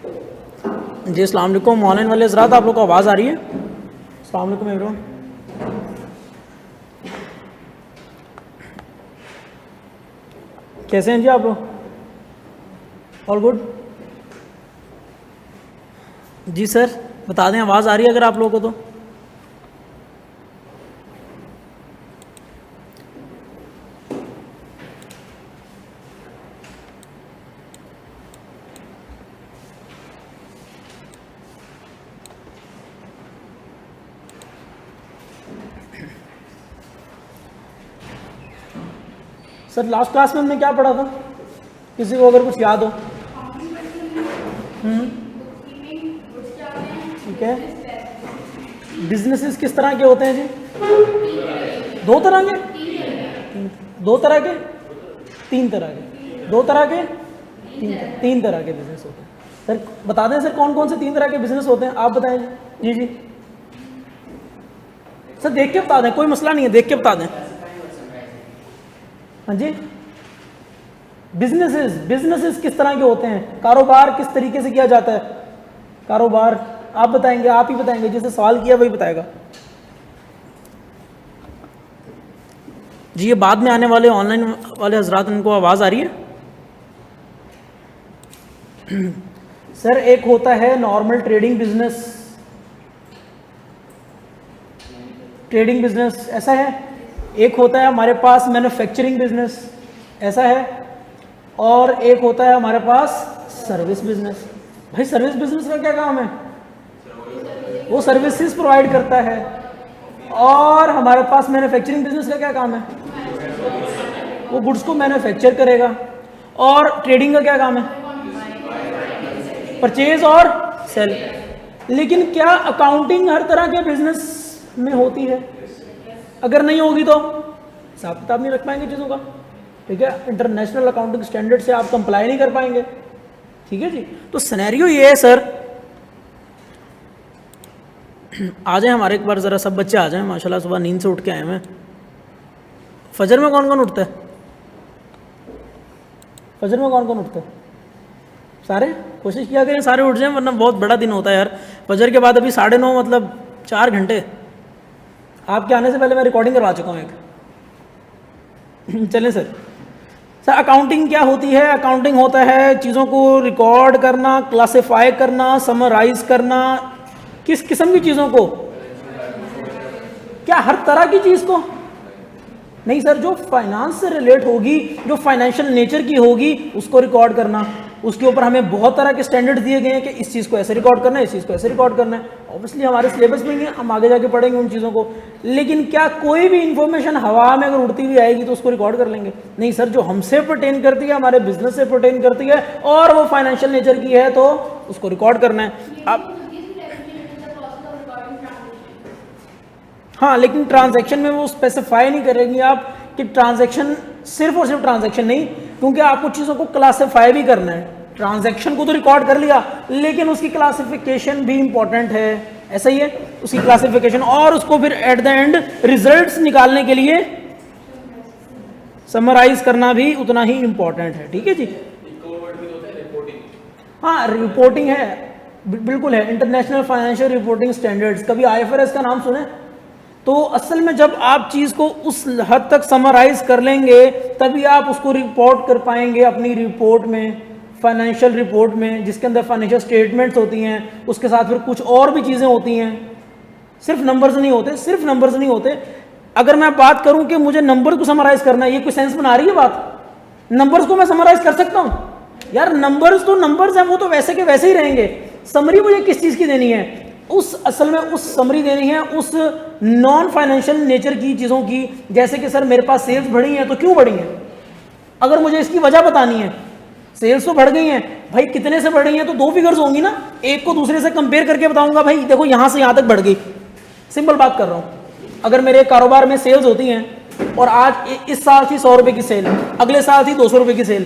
जी अस्सलाम वालेकुम ऑनलाइन वाले हज़रात, आप लोग को आवाज़ आ रही है? अस्सलाम वालेकुम एवरीवन। कैसे हैं जी आप लोग? All good? जी सर बता दें, आवाज़ आ रही है अगर आप लोगों को तो? सर लास्ट क्लास में हमने क्या पढ़ा था? किसी को अगर कुछ याद हो? ठीक है। बिजनेसेस किस तरह के होते हैं जी? दो तरह के? दो तरह के? तीन तरह के? दो तरह के? तीन तरह के बिजनेस होते हैं। सर बता दें सर कौन कौन से तीन तरह के बिजनेस होते हैं, आप बताएं जी। जी सर देख के बता दें, कोई मसला नहीं है, देख के बता दें। हाँ जी। बिजनेसेस किस तरह के होते हैं? कारोबार किस तरीके से किया जाता है? कारोबार आप बताएंगे, आप ही बताएंगे, जिसने सवाल किया वही बताएगा जी। ये बाद में आने वाले ऑनलाइन वाले हजरात, इनको आवाज़ आ रही है? सर एक होता है नॉर्मल ट्रेडिंग बिजनेस, ऐसा है। एक होता है हमारे पास मैन्युफैक्चरिंग बिजनेस, ऐसा है। और एक होता है हमारे पास सर्विस बिजनेस। भाई सर्विस बिजनेस का क्या काम है? वो सर्विसेज प्रोवाइड करता है। और हमारे पास मैन्युफैक्चरिंग बिजनेस का क्या काम है? वो गुड्स को मैन्युफैक्चर करेगा। और ट्रेडिंग का क्या काम है? परचेज और सेल। लेकिन क्या अकाउंटिंग हर तरह के बिजनेस में होती है? अगर नहीं होगी तो हिसाब किताब नहीं रख पाएंगे चीज़ों का, ठीक है। इंटरनेशनल अकाउंटिंग स्टैंडर्ड से आप कंप्लाई नहीं कर पाएंगे, ठीक है जी। तो सिनेरियो ये है सर, आ जाए हमारे एक बार ज़रा सब बच्चे आ जाएं। माशाल्लाह सुबह नींद से उठ के आए हैं। फजर में कौन कौन उठता है? फजर में कौन कौन उठता है? सारे कोशिश किया करें सारे उठ जाएं, वरना बहुत बड़ा दिन होता है यार। फजर के बाद अभी 9:30 मतलब 4 घंटे। आपके आने से पहले मैं रिकॉर्डिंग करवा चुका हूँ एक। चलें सर अकाउंटिंग क्या होती है? अकाउंटिंग होता है चीज़ों को रिकॉर्ड करना, क्लासिफाई करना, समराइज करना। किस किस्म की चीज़ों को? क्या हर तरह की चीज़ को? नहीं सर, जो फाइनेंस से रिलेट होगी, जो फाइनेंशियल नेचर की होगी, उसको रिकॉर्ड करना। उसके ऊपर हमें बहुत तरह के स्टैंडर्ड दिए गए हैं कि इस चीज़ को ऐसे रिकॉर्ड करना है, इस चीज़ को ऐसे रिकॉर्ड करना है। ऑब्वियसली हमारे सिलेबस में ही है, हम आगे जाके पढ़ेंगे उन चीज़ों को। लेकिन क्या कोई भी इंफॉर्मेशन हवा में अगर उड़ती हुई आएगी तो उसको रिकॉर्ड कर लेंगे? नहीं सर, जो हमसे परटेन करती है, हमारे बिजनेस से परटेन करती है और वो फाइनेंशियल नेचर की है तो उसको रिकॉर्ड करना है। अब हाँ, लेकिन ट्रांजैक्शन में वो स्पेसिफाई नहीं करेंगी आप कि ट्रांजैक्शन सिर्फ और सिर्फ ट्रांजैक्शन नहीं, क्योंकि आपको चीज़ों को क्लासिफाई भी करना है। ट्रांजैक्शन को तो रिकॉर्ड कर लिया, लेकिन उसकी क्लासिफिकेशन भी इंपॉर्टेंट है, ऐसा ही है उसकी क्लासिफिकेशन। और उसको फिर एट द एंड रिजल्ट्स निकालने के लिए समराइज करना भी उतना ही इंपॉर्टेंट है, ठीक है जी। हाँ रिपोर्टिंग है, बिल्कुल है। इंटरनेशनल फाइनेंशियल रिपोर्टिंग स्टैंडर्ड्स, कभी IFRS का नाम सुने? तो असल में जब आप चीज़ को उस हद तक समराइज कर लेंगे तभी आप उसको रिपोर्ट कर पाएंगे अपनी रिपोर्ट में, फाइनेंशियल रिपोर्ट में, जिसके अंदर फाइनेंशियल स्टेटमेंट्स होती हैं। उसके साथ फिर कुछ और भी चीज़ें होती हैं, सिर्फ नंबर्स नहीं होते। अगर मैं बात करूं कि मुझे नंबर को समराइज करना है, ये कोई सेंस बना रही है बात? नंबर्स को मैं समराइज कर सकता हूं यार? नंबर्स तो नंबर्स हैं, वो तो वैसे के वैसे ही रहेंगे। समरी मुझे किस चीज़ की देनी है? असल में उस समरी देनी है उस नॉन फाइनेंशियल नेचर की चीज़ों की। जैसे कि सर मेरे पास सेल्स बढ़ी हैं, तो क्यों बढ़ी हैं? अगर मुझे इसकी वजह बतानी है, सेल्स तो बढ़ गई हैं भाई, कितने से बढ़ रही हैं? तो 2 फिगर्स होंगी ना, एक को दूसरे से कंपेयर करके बताऊंगा भाई देखो यहां से यहां तक बढ़ गई। सिंपल बात कर रहा हूं। अगर मेरे कारोबार में सेल्स होती हैं और आज इस साल थी 100 रुपए की सेल, अगले साल थी 200 रुपए की सेल,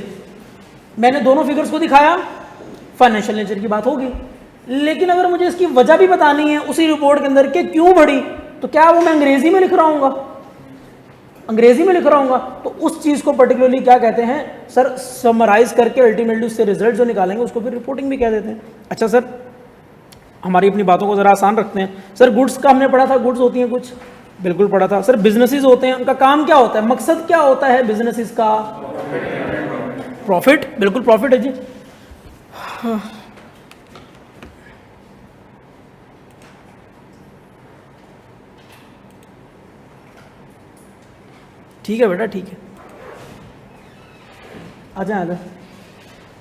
मैंने दोनों फिगर्स को दिखाया, फाइनेंशियल नेचर की बात होगी। लेकिन अगर मुझे इसकी वजह भी बतानी है उसी रिपोर्ट के अंदर के क्यों बढ़ी, तो क्या वो मैं अंग्रेजी में लिख रहा हूँगा? अंग्रेजी में लिख रहा हूँगा, तो उस चीज़ को पर्टिकुलरली क्या कहते हैं सर, समराइज करके अल्टीमेटली उससे रिजल्ट जो निकालेंगे उसको फिर रिपोर्टिंग भी कह देते हैं। अच्छा सर, हमारी अपनी बातों को ज़रा आसान रखते हैं। सर गुड्स का हमने पढ़ा था, गुड्स होती हैं कुछ, बिल्कुल पढ़ा था। सर बिजनेसेस होते हैं, उनका काम क्या होता है, मकसद क्या होता है बिजनेसेस का? प्रॉफिट, बिल्कुल प्रॉफिट है जी। हाँ। ठीक है बेटा, ठीक है, आ जाए आ जाए।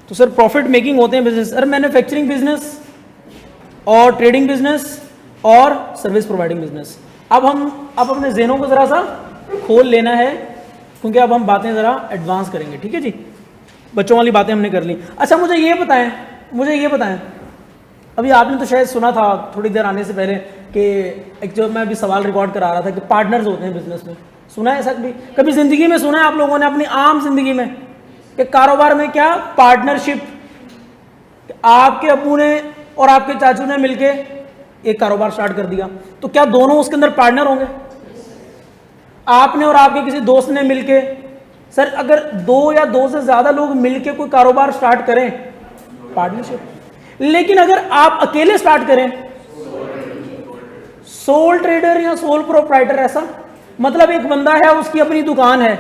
तो सर प्रॉफिट मेकिंग होते हैं बिजनेस, सर मैन्युफैक्चरिंग बिजनेस और ट्रेडिंग बिजनेस और सर्विस प्रोवाइडिंग बिजनेस। अब अपने ज़हनों को ज़रा सा खोल लेना है, क्योंकि अब हम बातें ज़रा एडवांस करेंगे, ठीक है जी। बच्चों वाली बातें हमने कर ली। अच्छा मुझे ये बताएं, अभी आपने तो शायद सुना था थोड़ी देर आने से पहले कि एक जो मैं अभी सवाल रिकॉर्ड करा रहा था कि पार्टनर्स होते हैं बिजनेस में, सुना है ऐसा कभी ज़िंदगी में सुना है आप लोगों ने अपनी आम जिंदगी में कि कारोबार में क्या पार्टनरशिप, आपके अब्बू ने और आपके चाचू ने मिलके एक कारोबार स्टार्ट कर दिया, तो क्या दोनों उसके अंदर पार्टनर होंगे? आपने और आपके किसी दोस्त ने मिलके, सर अगर 2 या 2 से ज्यादा लोग मिलके कोई कारोबार स्टार्ट करें, पार्टनरशिप। लेकिन अगर आप अकेले स्टार्ट करें, सोल ट्रेडर या सोल प्रोप्राइटर, ऐसा मतलब एक बंदा है उसकी अपनी दुकान है,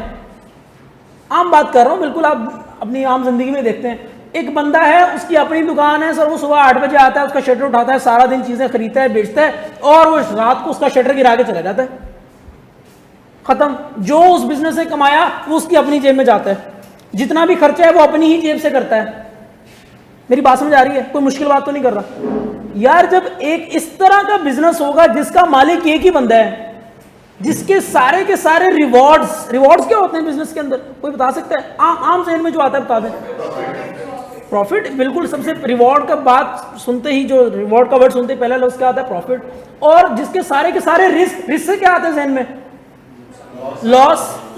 आम बात कर रहा हूं, बिल्कुल आप अपनी आम जिंदगी में देखते हैं, एक बंदा है उसकी अपनी दुकान है सर, वो सुबह 8 बजे आता है, उसका शटर उठाता है, सारा दिन चीजें खरीदता है, बेचता है, और वो रात को उसका शटर गिरा के चला जाता है, खत्म। जो उस बिजनेस से कमाया वो उसकी अपनी जेब में जाता है, जितना भी खर्चा है वो अपनी ही जेब से करता है। मेरी बात समझ आ रही है? कोई मुश्किल बात तो नहीं कर रहा यार। जब एक इस तरह का बिजनेस होगा जिसका मालिक एक ही बंदा है, जिसके सारे के सारे रिवॉर्ड्स क्या होते हैं बिजनेस के अंदर, कोई बता सकता है? आम जहन में जो आता है बता दें। प्रॉफिट, बिल्कुल। सबसे रिवॉर्ड का बात सुनते ही, जो रिवॉर्ड का वर्ड सुनते ही पहला लफ्ज क्या आता है? प्रॉफिट। और जिसके सारे के सारे रिस्क से क्या आते हैं जहन में?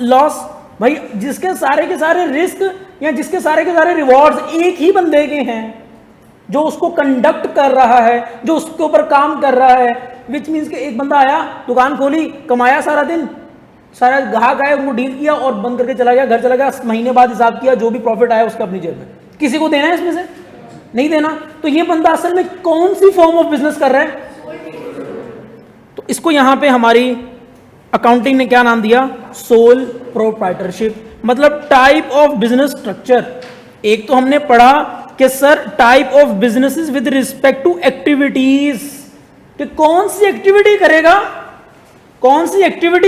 लॉस। भाई जिसके सारे के सारे रिस्क या जिसके सारे के सारे रिवॉर्ड्स एक ही बंदे के हैं, जो उसको कंडक्ट कर रहा है, जो उसके ऊपर काम कर रहा है, विच मीन्स कि एक बंदा आया, दुकान खोली, कमाया सारा दिन, सारा ग्राहक आए, उनको डील किया और बंद करके चला गया, घर चला गया, महीने बाद हिसाब किया, जो भी प्रॉफिट आया उसका अपनी जेब में। किसी को देना है इसमें से? नहीं देना। तो ये बंदा असल में कौन सी फॉर्म ऑफ बिजनेस कर रहा है? तो इसको यहां पे हमारी अकाउंटिंग ने क्या नाम दिया? सोल प्रोप्राइटरशिप, मतलब टाइप ऑफ बिजनेस स्ट्रक्चर। एक तो हमने पढ़ा कि sir type of businesses with respect to activities, कि कौन सी एक्टिविटी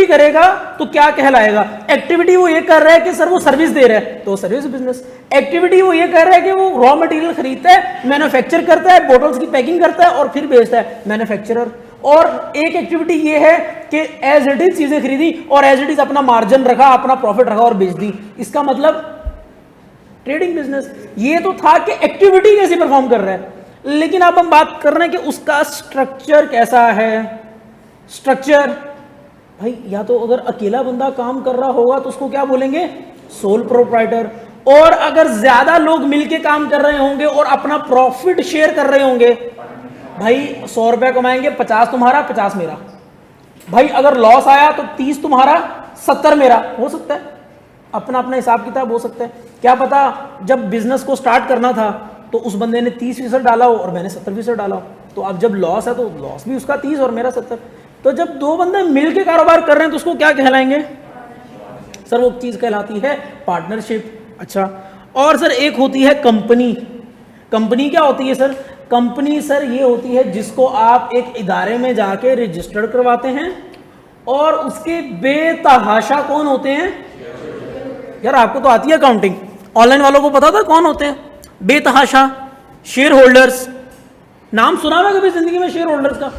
करेगा तो क्या कहलाएगा। एक्टिविटी वो ये कर रहा है कि सर वो सर्विस दे रहा है तो सर्विस बिजनेस। एक्टिविटी वो ये कर रहा है कि वो रॉ मटेरियल खरीदता है, मैन्युफैक्चर करता है, बोटल्स की पैकिंग करता है और फिर बेचता है, मैन्युफैक्चरर। और एक एक्टिविटी ये है कि एज इट इज चीजें खरीदी और एज इट इज अपना मार्जिन रखा, अपना प्रॉफिट रखा और बेच दी, इसका मतलब ट्रेडिंग बिजनेस। ये तो था कि एक्टिविटी कैसे परफॉर्म कर रहा है, लेकिन अब हम बात कर रहे हैं कि उसका स्ट्रक्चर कैसा है। स्ट्रक्चर भाई, या तो अगर अकेला बंदा काम कर रहा होगा तो उसको क्या बोलेंगे? Sole proprietor. और अगर ज्यादा लोग मिलके काम कर रहे होंगे और अपना प्रॉफिट शेयर कर रहे होंगे, भाई 100 रुपया कमाएंगे, 50 तुम्हारा 50 मेरा। भाई अगर लॉस आया तो 30 तुम्हारा 70 मेरा, हो सकता है, अपना अपना हिसाब किताब हो सकता है। क्या पता जब बिजनेस को स्टार्ट करना था तो उस बंदे ने 30% डाला हो और मैंने 70% डाला हो, तो अब जब लॉस है तो लॉस भी उसका 30 और मेरा 70। तो जब 2 बंदे मिलके कारोबार कर रहे हैं तो उसको क्या कहलाएंगे? सर वो चीज कहलाती है पार्टनरशिप। अच्छा, और सर एक होती है कंपनी। कंपनी क्या होती है सर? कंपनी सर ये होती है जिसको आप एक इदारे में जाके रजिस्टर करवाते हैं और उसके बेतहाशा कौन होते हैं? यार आपको तो आती है अकाउंटिंग, ऑनलाइन वालों को पता था कौन होते हैं? बेतहाशा शेयर होल्डर्स। नाम सुना है कभी जिंदगी में शेयर होल्डर्स का?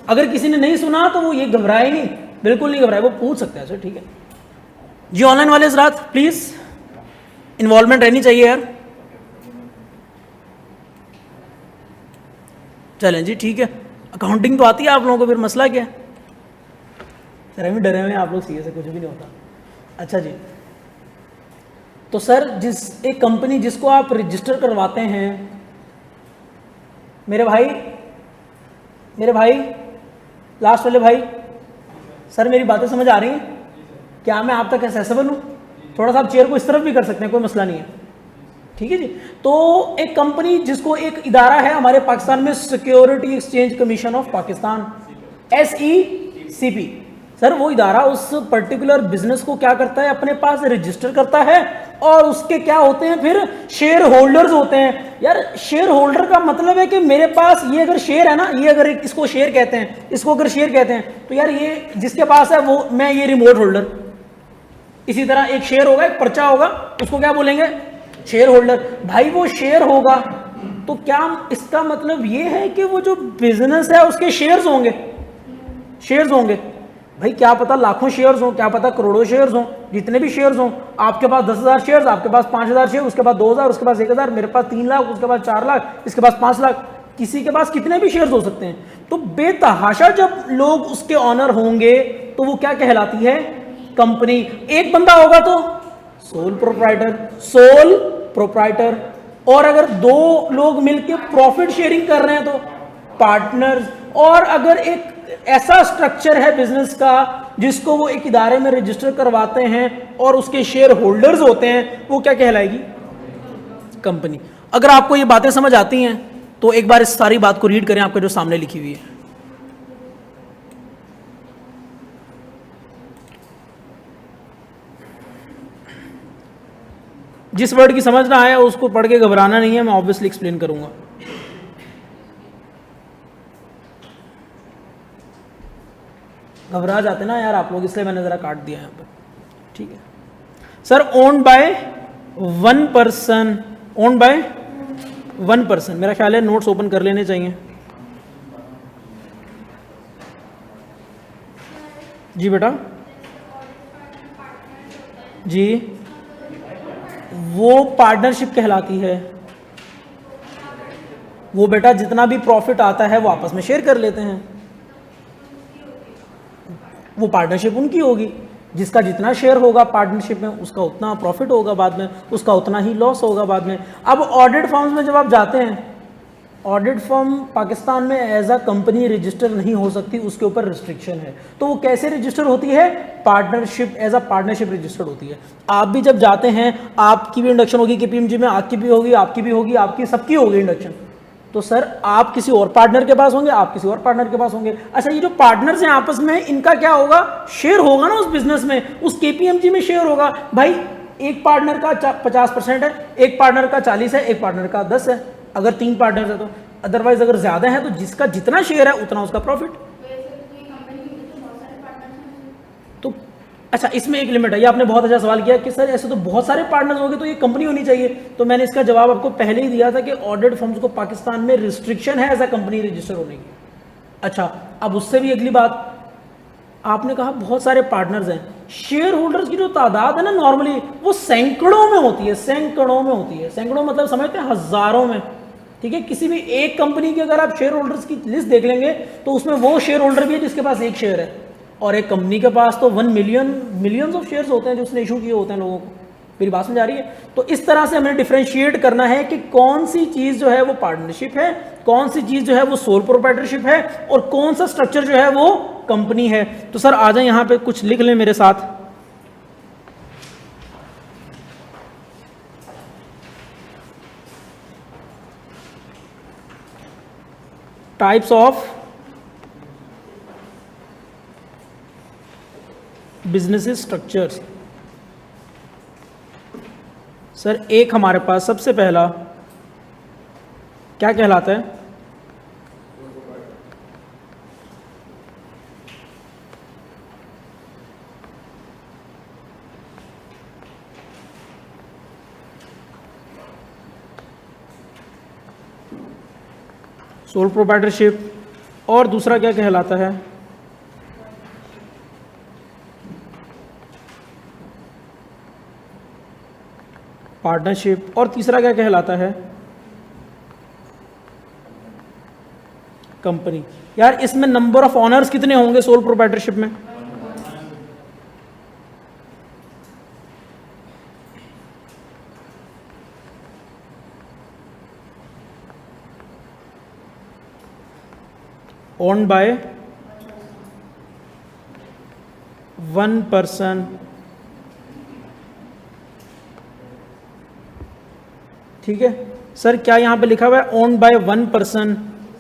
अगर किसी ने नहीं सुना तो वो ये घबराए नहीं, बिल्कुल नहीं घबराए, वो पूछ सकता है सर, ठीक है जी। ऑनलाइन वाले हज़रात प्लीज इन्वॉल्वमेंट रहनी चाहिए यार। चलें जी, ठीक है। अकाउंटिंग तो आती है आप लोगों को, फिर मसला क्या है? सर हम डरे हुए हैं आप लोग, सीए से कुछ भी नहीं होता। अच्छा जी, तो सर एक कंपनी जिसको आप रजिस्टर करवाते हैं, मेरे भाई लास्ट वाले भाई, सर मेरी बातें समझ आ रही हैं? क्या मैं आप तक एक्सेसिबल हूँ? थोड़ा सा आप चेयर को इस तरफ भी कर सकते हैं, कोई मसला नहीं है, ठीक है जी। तो एक कंपनी जिसको एक इदारा है हमारे पाकिस्तान में, security exchange commission of Pakistan, SECP, sir वो इदारा उस पर्टिकुलर बिजनेस को क्या करता है, अपने पास रजिस्टर करता है, और उसके क्या होते हैं फिर शेयर होल्डर्स होते हैं। यार शेयर होल्डर का मतलब है कि मेरे पास ये अगर शेयर है ना, ये अगर इसको शेयर कहते हैं, इसको अगर शेयर कहते हैं, तो यार ये जिसके पास है वो, मैं ये रिमोट होल्डर। इसी तरह एक शेयर होगा, एक पर्चा होगा, उसको क्या बोलेंगे, शेयर होल्डर। भाई वो शेयर होगा तो क्या इसका मतलब ये है कि वो जो बिजनेस है उसके शेयर्स होंगे, शेयर्स होंगे। भाई क्या पता लाखों शेयर्स हों, क्या पता करोड़ों शेयर्स हों, जितने भी शेयर्स हों, आपके पास 10,000 शेयर्स, आपके पास 5,000 शेयर, उसके बाद 2,000, उसके पास 1,000, मेरे पास 3 लाख, उसके पास 4 लाख, इसके पास 5 लाख, किसी के पास कितने भी शेयर्स हो सकते हैं। तो बेतहाशा जब लोग उसके ऑनर होंगे तो वो क्या कहलाती है, कंपनी। एक बंदा होगा तो सोल प्रोप्राइटर, सोल प्रोप्राइटर, और अगर 2 लोग मिलकर प्रॉफिट शेयरिंग कर रहे हैं तो पार्टनर्स, और अगर एक ऐसा स्ट्रक्चर है बिजनेस का जिसको वो एक इदारे में रजिस्टर करवाते हैं और उसके शेयर होल्डर्स होते हैं, वो क्या कहलाएगी, कंपनी। अगर आपको ये बातें समझ आती हैं तो एक बार इस सारी बात को रीड करें, आपके जो सामने लिखी हुई है। जिस वर्ड की समझ ना आया उसको पढ़ के घबराना नहीं है, मैं ऑब्वियसली एक्सप्लेन करूंगा। घबरा जाते ना यार आप लोग, इसलिए मैंने जरा काट दिया यहाँ पर, ठीक है। Sir owned by 1 person, owned by 1 person, मेरा ख्याल है नोट्स ओपन कर लेने चाहिए। जी बेटा, जी वो पार्टनरशिप कहलाती है। वो बेटा जितना भी प्रॉफिट आता है वो आपस में शेयर कर लेते हैं, वो पार्टनरशिप उनकी होगी। जिसका जितना शेयर होगा पार्टनरशिप में उसका उतना प्रॉफिट होगा, बाद में उसका उतना ही लॉस होगा बाद में। अब ऑडिट फर्म्स में जब आप जाते हैं, ऑडिट फर्म पाकिस्तान में एज अ कंपनी रजिस्टर नहीं हो सकती, उसके ऊपर रिस्ट्रिक्शन है। तो वो कैसे रजिस्टर होती है, partnership, as a partnership registered होती है। आप भी जब जाते हैं, आपकी भी इंडक्शन होगी KPMG में, आपकी भी होगी, आपकी भी होगी, आपकी सबकी होगी इंडक्शन। तो सर आप किसी और पार्टनर के पास होंगे, आप किसी और पार्टनर के पास होंगे। अच्छा ये जो पार्टनर्स हैं आपस में, इनका क्या होगा, शेयर होगा ना उस बिजनेस में, उस KPMG में शेयर होगा। भाई एक पार्टनर का 50% है, एक पार्टनर का 40 है, एक पार्टनर का 10 है, अगर 3 पार्टनर है तो। अदरवाइज अगर ज्यादा है तो जिसका जितना शेयर है उतना उसका प्रॉफिट। तो अच्छा इसमें एक लिमिट है, ये आपने बहुत अच्छा सवाल किया कि सर ऐसे तो बहुत सारे पार्टनर्स होंगे तो ये कंपनी होनी चाहिए। तो मैंने इसका जवाब आपको पहले ही दिया था कि ऑडिट फर्म्स को पाकिस्तान में रिस्ट्रिक्शन है एज अ कंपनी रजिस्टर होने की। अच्छा अब उससे भी अगली बात, आपने कहा बहुत सारे पार्टनर्स हैं, शेयर होल्डर्स की जो तादाद है ना नॉर्मली वो सैकड़ों में होती है, सैकड़ों में होती है। सैकड़ों मतलब समझते हैं हजारों में, ठीक है। किसी भी एक कंपनी के अगर आप शेयर होल्डर्स की लिस्ट देख लेंगे तो उसमें वो शेयर होल्डर भी है जिसके पास एक शेयर है, और एक कंपनी के पास तो 1 मिलियन मिलियंस ऑफ शेयर्स होते हैं जो उसने इशू किए होते हैं लोगों को। मेरी बात समझ आ रही है? तो इस तरह से हमें डिफरेंशिएट करना है कि कौन सी चीज जो है वो पार्टनरशिप है, कौन सी चीज जो है वो सोल प्रोप्राइटरशिप है, और कौन सा स्ट्रक्चर जो है वो कंपनी है। तो सर आ जाए यहां पे कुछ लिख लें मेरे साथ। Types of business structures. Sir एक हमारे पास सबसे पहला क्या कहलाता है, सोल प्रोप्राइटरशिप, और दूसरा क्या कहलाता है, पार्टनरशिप, और तीसरा क्या कहलाता है, कंपनी। यार इसमें नंबर ऑफ ऑनर्स कितने होंगे सोल प्रोप्राइटरशिप में? owned by 1 person ठीक है सर, क्या यहाँ पे लिखा हुआ है owned by one person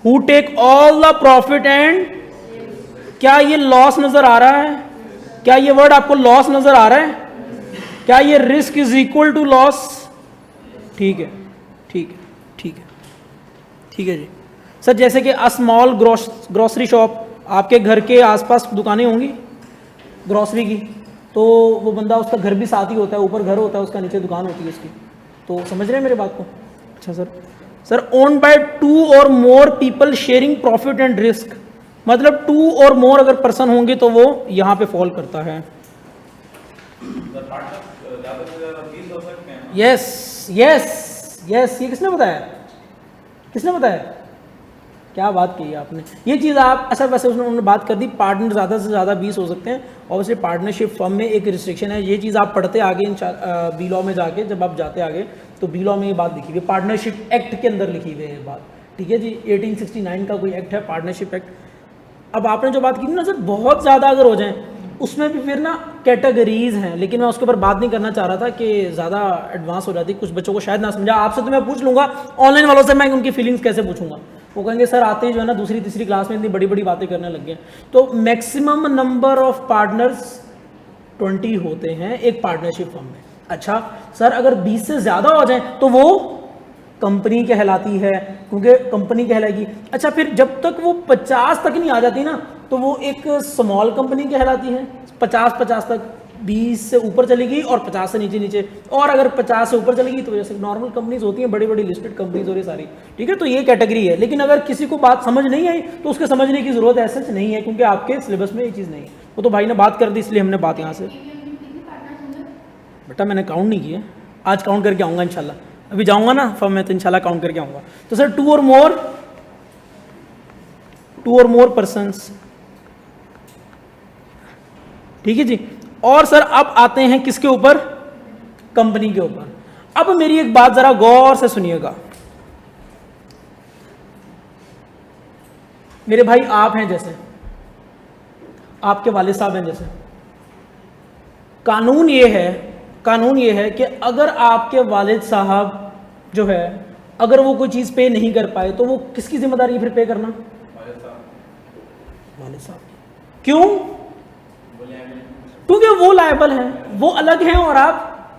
who take all the profit and, क्या ये लॉस नजर आ रहा है? क्या ये वर्ड आपको लॉस नजर आ रहा है? क्या ये risk is equal to loss? ठीक है, ठीक है, ठीक है, ठीक है जी। सर जैसे कि अ स्मॉल ग्रोसरी शॉप, आपके घर के आसपास दुकानें होंगी ग्रोसरी की, तो वो बंदा, उसका घर भी साथ ही होता है, ऊपर घर होता है उसका, नीचे दुकान होती है उसकी, तो समझ रहे हैं मेरे बात को? अच्छा सर, सर ओन्ड बाय 2 और more people sharing profit and risk, मतलब 2 और मोर अगर पर्सन होंगे तो वो यहाँ पे फॉल करता है। यस यस यस, ये किसने बताया? किसने बताया? क्या बात की आपने, ये चीज़ आप, अच्छा वैसे उसने उन्होंने बात कर दी, पार्टनर ज़्यादा से ज़्यादा 20 हो सकते हैं, ऑब्वियसली पार्टनरशिप फर्म में एक रिस्ट्रिक्शन है, ये चीज़ आप पढ़ते आगे बी लॉ में जाके, जब आप जाते आगे तो बी लॉ में ये बात लिखी हुई है, पार्टनरशिप एक्ट के अंदर लिखी हुई है ये बात, ठीक है जी, 1869 का कोई एक्ट है पार्टनरशिप एक्ट। अब आपने जो बात की ना सर, बहुत ज़्यादा अगर हो जाए उसमें भी फिर ना कैटेगरीज हैं, लेकिन मैं उसके ऊपर बात नहीं करना चाह रहा था कि ज़्यादा एडवांस हो जाती, कुछ बच्चों को शायद ना समझा, आपसे तो मैं पूछ लूँगा, ऑनलाइन वालों से मैं उनकी फीलिंग्स कैसे पूछूंगा? वो कहेंगे सर आते ही जो है ना दूसरी तीसरी क्लास में इतनी बड़ी बड़ी बातें करने लग गए। तो मैक्सिमम नंबर ऑफ पार्टनर्स 20 होते हैं एक पार्टनरशिप फर्म में। अच्छा सर, अगर 20 से ज़्यादा हो जाए तो वो कंपनी कहलाती है, क्योंकि कंपनी कहलाएगी। अच्छा फिर जब तक वो 50 तक नहीं आ जाती ना, तो वो एक स्मॉल कंपनी कहलाती है, 50 तक, 20 से ऊपर चलेगी और 50 से नीचे, और अगर 50 से ऊपर चलेगी तो जैसे नॉर्मल कंपनीज होती हैं, बड़ी बड़ी लिस्टेड कंपनीज और ये सारी, ठीक है, तो ये कैटेगरी है। लेकिन अगर किसी को बात समझ नहीं आई तो उसके समझने की जरूरत ऐसा नहीं है, क्योंकि आपके सिलेबस में ये चीज़ नहीं है। वो तो भाई ने बात कर दी इसलिए हमने बात यहाँ से, बेटा मैंने काउंट नहीं किया, आज काउंट करके आऊँगा इंशाल्लाह, अभी जाऊँगा ना फर्म में तो इंशाल्लाह काउंट करके आऊँगा। तो सर 2 और मोर पर्सन्स, ठीक है जी। और सर अब आते हैं किसके ऊपर? कंपनी के ऊपर। अब मेरी एक बात जरा गौर से सुनिएगा मेरे भाई, आप हैं जैसे, आपके वालिद साहब हैं जैसे, कानून ये है कि अगर आपके वालिद साहब जो है, अगर वो कोई चीज पे नहीं कर पाए तो वो किसकी जिम्मेदारी है फिर पे करना? वालिद साहब। क्यों? क्योंकि वो लायबल हैं, वो अलग हैं और आप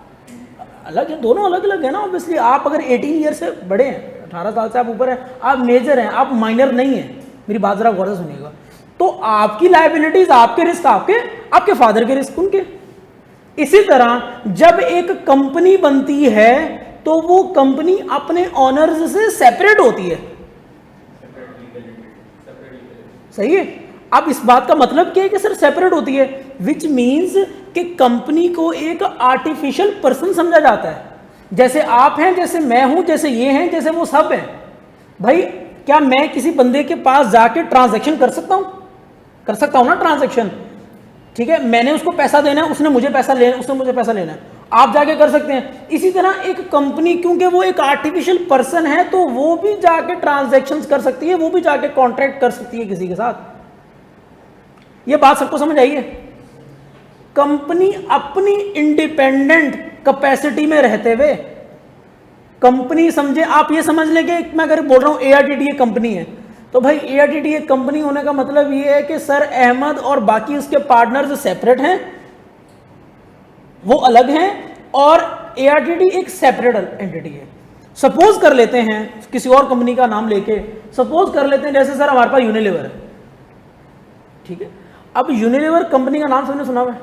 अलग हैं, दोनों अलग अलग है ना। ऑब्वियसली आप अगर 18 ईयर से बड़े हैं, 18 साल से आप ऊपर हैं, आप मेजर हैं, आप माइनर नहीं हैं, मेरी बात जरा गौर से सुनिएगा, तो आपकी लायबिलिटीज, आपके रिस्क आपके फादर के रिस्क उनके। इसी तरह जब एक कंपनी बनती है तो वो कंपनी अपने ऑनर्स से सेपरेट होती है, सही है। अब इस बात का मतलब क्या है कि सर सेपरेट होती है, विच मीन्स कि कंपनी को एक आर्टिफिशियल पर्सन समझा जाता है। जैसे आप हैं, जैसे मैं हूं, जैसे ये हैं, जैसे वो सब हैं। भाई क्या मैं किसी बंदे के पास जाके ट्रांजैक्शन कर सकता हूं? कर सकता हूं ना ट्रांजैक्शन, ठीक है, मैंने उसको पैसा देना है, उसने मुझे पैसा लेना है, आप जाके कर सकते हैं। इसी तरह एक कंपनी, क्योंकि वो एक आर्टिफिशियल पर्सन है, तो वो भी जाके ट्रांजैक्शंस कर सकती है, वो भी जाके कॉन्ट्रैक्ट कर सकती है किसी के साथ। ये बात सबको समझ आई है? कंपनी अपनी इंडिपेंडेंट कैपेसिटी में रहते हुए, कंपनी समझे, आप ये समझ लेंगे, मैं अगर बोल रहा हूं ARTT एक कंपनी है, तो भाई ARTT एक कंपनी होने का मतलब ये है कि सर अहमद और बाकी उसके पार्टनर्स सेपरेट हैं, वो अलग हैं, और ARTT एक सेपरेट एंटिटी है। सपोज कर लेते हैं किसी और कंपनी का नाम लेके, सपोज कर लेते हैं जैसे सर हमारे पास यूनिलीवर है, ठीक है। अब यूनिलीवर कंपनी का नाम सबने सुना हुआ है,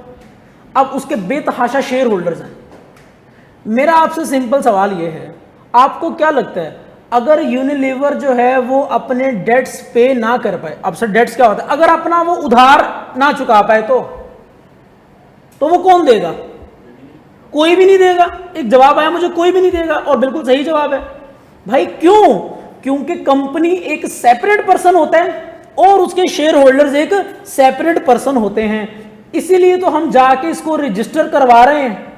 अब उसके बेतहाशा शेयर होल्डर्स हैं। मेरा आपसे सिंपल सवाल यह है, आपको क्या लगता है अगर यूनिलीवर जो है वो अपने डेट्स पे ना कर पाए, अब सर डेट्स क्या होता है, अगर अपना वो उधार ना चुका पाए तो वो कौन देगा? कोई भी नहीं देगा। एक जवाब आया मुझे, कोई भी नहीं देगा, और बिल्कुल सही जवाब है भाई। क्यों? क्योंकि कंपनी एक सेपरेट पर्सन होता है और उसके शेयर होल्डर्स एक सेपरेट पर्सन होते हैं। इसीलिए तो हम जाके इसको रजिस्टर करवा रहे हैं।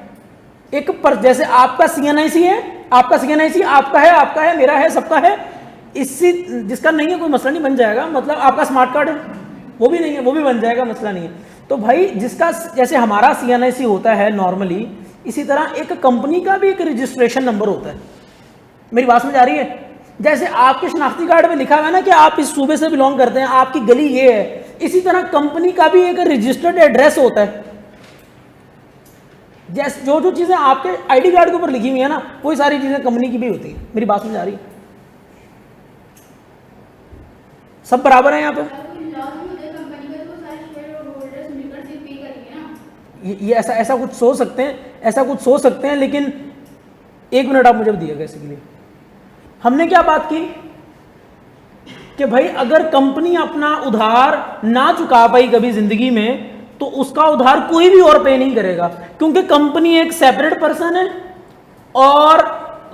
एक पर जैसे आपका CNIC है, आपका CNIC आपका है, मेरा है, सबका है। इससे जिसका नहीं है कोई मसला नहीं, बन जाएगा। मतलब आपका स्मार्ट कार्ड है, वो भी नहीं है, वो भी बन जाएगा, मसला नहीं है। तो भाई जिसका जैसे हमारा CNIC होता है नॉर्मली, इसी तरह एक कंपनी का भी एक रजिस्ट्रेशन नंबर होता है। मेरी बात समझ आ रही है? जैसे आपके शनाख्ती कार्ड में लिखा हुआ है ना कि आप इस सूबे से बिलोंग करते हैं, आपकी गली ये है, इसी तरह कंपनी का भी एक रजिस्टर्ड एड्रेस होता है। जैसे जो जो चीजें आपके आईडी कार्ड के ऊपर लिखी हुई है ना, वही सारी चीजें कंपनी की भी होती है। मेरी बात समझ आ रही है? सब बराबर है यहाँ पे? ये ऐसा कुछ सोच सकते हैं, ऐसा कुछ सोच सकते हैं, लेकिन एक मिनट आप मुझे दिए कैसे के लिए। हमने क्या बात की कि भाई अगर कंपनी अपना उधार ना चुका पाई कभी जिंदगी में, तो उसका उधार कोई भी और पे नहीं करेगा, क्योंकि कंपनी एक सेपरेट पर्सन है और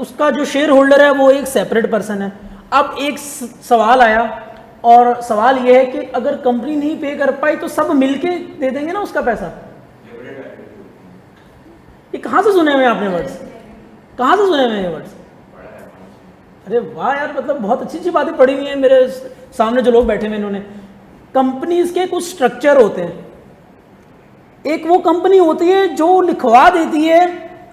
उसका जो शेयर होल्डर है वो एक सेपरेट पर्सन है। अब एक सवाल आया, और सवाल यह है कि अगर कंपनी नहीं पे कर पाई तो सब मिलके दे देंगे ना उसका पैसा। ये कहां से सुने हुए आपने वर्ड्स? कहां से सुने हुए ये वर्ड्स? अरे वाह यार, मतलब बहुत अच्छी अच्छी बातें पढ़ी हुई हैं मेरे सामने जो लोग बैठे हुए इन्होंने। कंपनीज के कुछ स्ट्रक्चर होते हैं। एक वो कंपनी होती है जो लिखवा देती है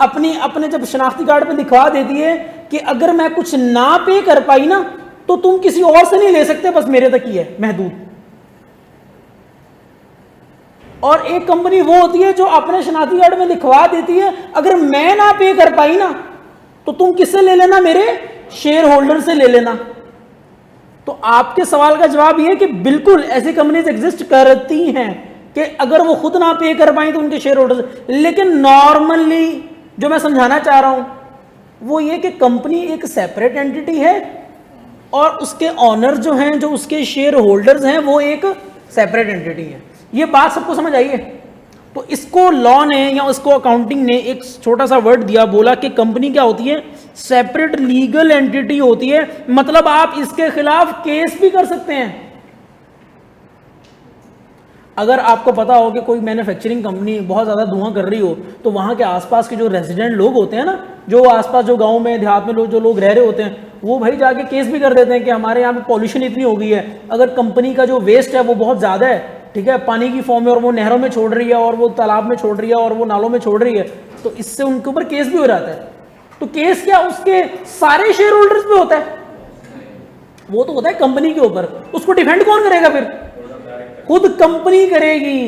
अपने जब शनाख्ती कार्ड पे लिखवा देती है कि अगर मैं कुछ ना पे कर पाई ना तो तुम किसी और से नहीं ले सकते, बस मेरे तक ही है महदूद। और एक कंपनी वो होती है जो अपने शनाख्ती कार्ड में लिखवा देती है अगर मैं ना पे कर पाई ना तो तुम किससे ले लेना, मेरे शेयर होल्डर से ले लेना। तो आपके सवाल का जवाब यह है कि बिल्कुल ऐसी कंपनीज एग्जिस्ट करती हैं कि अगर वो खुद ना पे कर पाई तो उनके शेयर होल्डर से। लेकिन नॉर्मली जो मैं समझाना चाह रहा हूं वो ये कि कंपनी एक सेपरेट एंटिटी है और उसके ऑनर जो हैं, जो उसके शेयर होल्डर्स हैं, वो एक सेपरेट एंटिटी है। ये बात सबको समझ आई है? तो इसको लॉ ने या उसको अकाउंटिंग ने एक छोटा सा वर्ड दिया, बोला कि कंपनी क्या होती है, सेपरेट लीगल एंटिटी होती है। मतलब आप इसके खिलाफ केस भी कर सकते हैं। अगर आपको पता हो कि कोई मैन्युफैक्चरिंग कंपनी बहुत ज़्यादा धुआं कर रही हो तो वहाँ के आसपास के जो रेजिडेंट लोग होते हैं ना, जो आसपास जो गांव में देहात में जो लोग रह रहे होते हैं, वो भाई जाके केस भी कर देते हैं कि हमारे यहाँ पे पॉल्यूशन इतनी हो गई है, अगर कंपनी का जो वेस्ट है वो बहुत ज़्यादा है, ठीक है, पानी की फॉर्म में, और वो नहरों में छोड़ रही है और वो तालाब में छोड़ रही है और वो नालों में छोड़ रही है, तो इससे उनके ऊपर केस भी हो जाता है। तो केस क्या उसके सारे शेयर होल्डर्स पे होता है? वो तो होता है कंपनी के ऊपर। उसको डिफेंड कौन करेगा फिर? खुद कंपनी करेगी।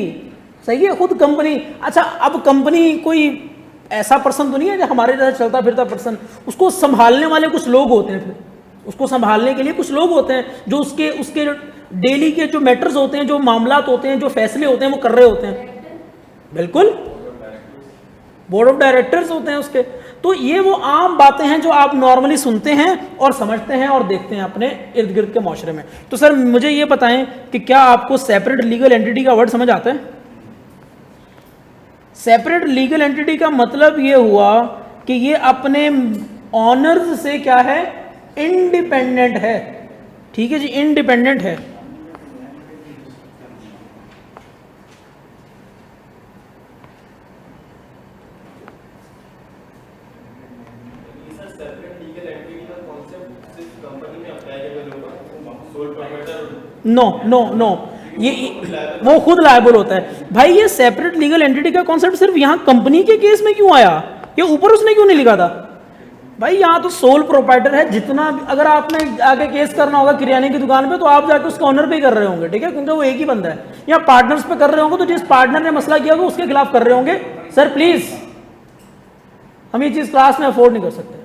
सही है, खुद कंपनी। अच्छा, अब कंपनी कोई ऐसा पर्सन तो नहीं है जो हमारे जैसा चलता फिरता पर्सन, उसको संभालने वाले कुछ लोग होते हैं। फिर उसको संभालने के लिए कुछ लोग होते हैं जो उसके डेली के जो मैटर्स होते हैं, जो मामलात होते हैं, जो फैसले होते हैं, वो कर रहे होते हैं। बिल्कुल, बोर्ड ऑफ डायरेक्टर्स होते हैं उसके। तो ये वो आम बातें हैं जो आप नॉर्मली सुनते हैं और समझते हैं और देखते हैं अपने इर्द गिर्द के माशरे में। तो सर मुझे ये बताएं कि क्या आपको सेपरेट लीगल एंटिटी का वर्ड समझ आता है? सेपरेट लीगल एंटिटी का मतलब ये हुआ कि ये अपने ऑनर्स से क्या है, इंडिपेंडेंट है। ठीक है जी, इंडिपेंडेंट है। नो नो नो, ये वो खुद लायबल होता है भाई। ये सेपरेट लीगल एंटिटी का कॉन्सेप्ट सिर्फ यहां कंपनी के केस में क्यों आया? ये ऊपर उसने क्यों नहीं लिखा था भाई? यहां तो सोल प्रोप्राइटर है। जितना अगर आपने आगे केस करना होगा किराने की दुकान पे तो आप जाके उसका ऑनर पे कर रहे होंगे, ठीक है, क्योंकि वो एक ही बंदा है। या पार्टनर्स पे कर रहे होंगे तो जिस पार्टनर ने मसला किया होगा उसके खिलाफ कर रहे होंगे। सर प्लीज, हम ये चीज क्लास में अफोर्ड नहीं कर सकते।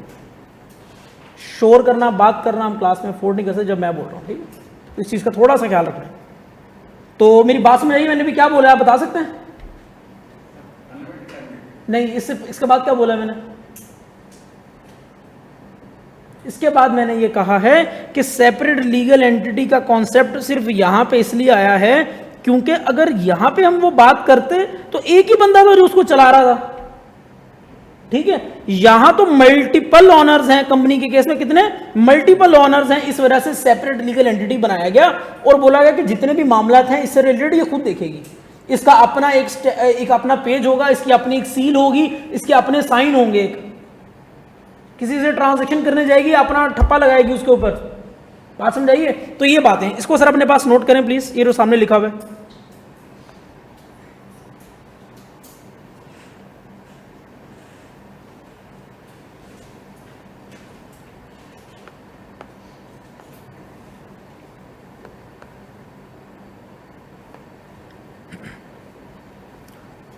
शोर करना, बात करना हम क्लास में अफोर्ड नहीं कर सकते जब मैं बोल रहा हूँ, ठीक है? इस चीज का थोड़ा सा ख्याल रखना। तो मेरी बात समझ आई? मैंने भी क्या बोला आप बता सकते हैं? नहीं, इसके बाद क्या बोला मैंने? इसके बाद मैंने ये कहा है कि सेपरेट लीगल एंटिटी का कॉन्सेप्ट सिर्फ यहां पे इसलिए आया है क्योंकि अगर यहां पे हम वो बात करते तो एक ही बंदा था जो उसको चला रहा था, ठीक है। यहां तो मल्टीपल ऑनर्स हैं, कंपनी के केस में कितने मल्टीपल ऑनर्स हैं, इस वजह से सेपरेट लीगल एंटिटी बनाया गया और बोला गया कि जितने भी मामलात हैं इससे रिलेटेड ये खुद देखेगी। इसका अपना एक अपना पेज होगा, इसकी अपनी एक सील होगी, इसके अपने साइन होंगे। किसी से ट्रांजैक्शन करने जाएगी अपना ठप्पा लगाएगी उसके ऊपर। बात समझाइए? तो ये बातें इसको सर अपने पास नोट करें प्लीज, ये जो सामने लिखा हुआ है।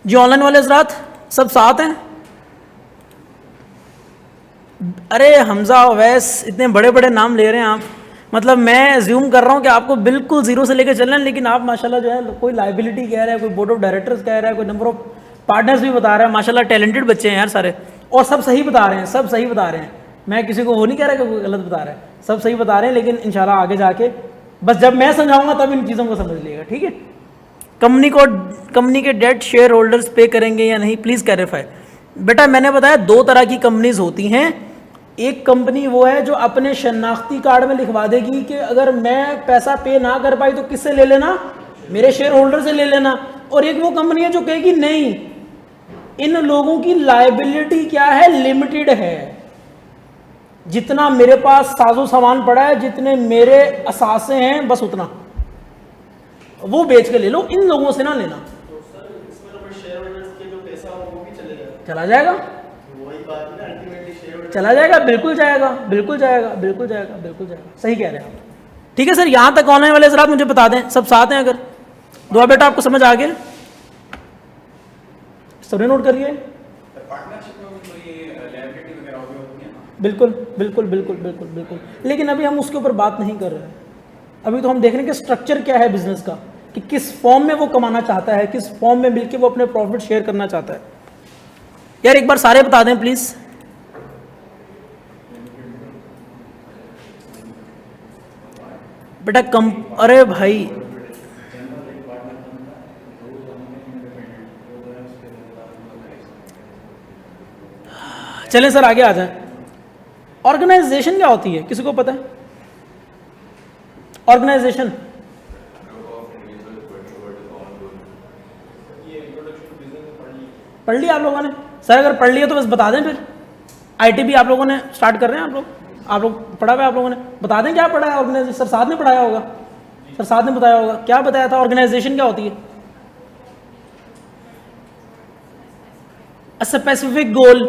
जी ऑनलाइन वाले हजरात सब साथ हैं? अरे हमजा अवैस, इतने बड़े बड़े नाम ले रहे हैं आप, मतलब मैं ज्यूम कर रहा हूँ कि आपको बिल्कुल जीरो से लेकर चलना है, लेकिन आप माशाल्लाह जो है कोई लाइबिलिटी कह रहा है, कोई बोर्ड ऑफ डायरेक्टर्स कह रहा है, कोई नंबर ऑफ पार्टनर्स भी बता रहा है। माशाल्लाह टैलेंटेड बच्चे हैं यार सारे, और सब सही बता रहे हैं, सब सही बता रहे हैं। मैं किसी को वो नहीं कह रहा कि कोई गलत बता रहा है, सब सही बता रहे हैं। लेकिन इंशाल्लाह आगे जाके बस जब मैं समझाऊंगा तब इन चीज़ों को समझ लीजिएगा, ठीक है। कंपनी के डेट शेयर होल्डर्स पे करेंगे या नहीं, प्लीज़ क्लैरिफाई। बेटा मैंने बताया दो तरह की कंपनीज होती हैं। एक कंपनी वो है जो अपने शनाख्ती कार्ड में लिखवा देगी कि अगर मैं पैसा पे ना कर पाई तो किससे ले लेना, मेरे शेयर होल्डर से ले लेना। और एक वो कंपनी है जो कहेगी नहीं, इन लोगों की लायबिलिटी क्या है, लिमिटेड है, जितना मेरे पास साजो सामान पड़ा है, जितने मेरे असासे हैं बस उतना वो बेच के ले लो, इन लोगों से ना लेना। तो सर इसमें तो शेयर होल्डर्स के जो पैसा हो वो भी चलेगा, चला जाएगा, वही बात है ना, अल्टीमेटली शेयर होल्डर चला जाएगा, बिल्कुल जाएगा, बिल्कुल जाएगा, बिल्कुल जाएगा, बिल्कुल जाएगा, सही कह रहे हैं आप। ठीक है सर, यहां तक ऑनलाइन वाले हज़रात मुझे बता दें, सब साथ हैं? अगर दुआ बेटा आपको समझ आ गया, सबने नोट करिए। पार्टनरशिप में कोई लायबिलिटी वगैरह होगी ना? बिल्कुल बिल्कुल बिल्कुल बिल्कुल बिल्कुल, लेकिन अभी हम उसके ऊपर बात नहीं कर रहे हैं। अभी तो हम देख रहे हैं कि स्ट्रक्चर क्या है बिजनेस का, कि किस फॉर्म में वो कमाना चाहता है, किस फॉर्म में मिलके वो अपने प्रॉफिट शेयर करना चाहता है। यार एक बार सारे बता दें प्लीज। बेटा अरे भाई चलें सर आगे आ जाएं। ऑर्गेनाइजेशन क्या होती है, किसी को पता है? ऑर्गेनाइजेशन पढ़ लिया आप लोगों ने? सर अगर पढ़ लिया तो बस बता दें फिर। आईटी भी आप लोगों ने स्टार्ट कर रहे हैं, आप लोग पढ़ा हुआ है, आप लोगों ने बता दें क्या पढ़ा है ऑर्गेनाइजेशन। सर साथ में पढ़ाया होगा, सर साथ में बताया होगा, क्या बताया था ऑर्गेनाइजेशन क्या होती है? अ स्पेसिफिक गोल,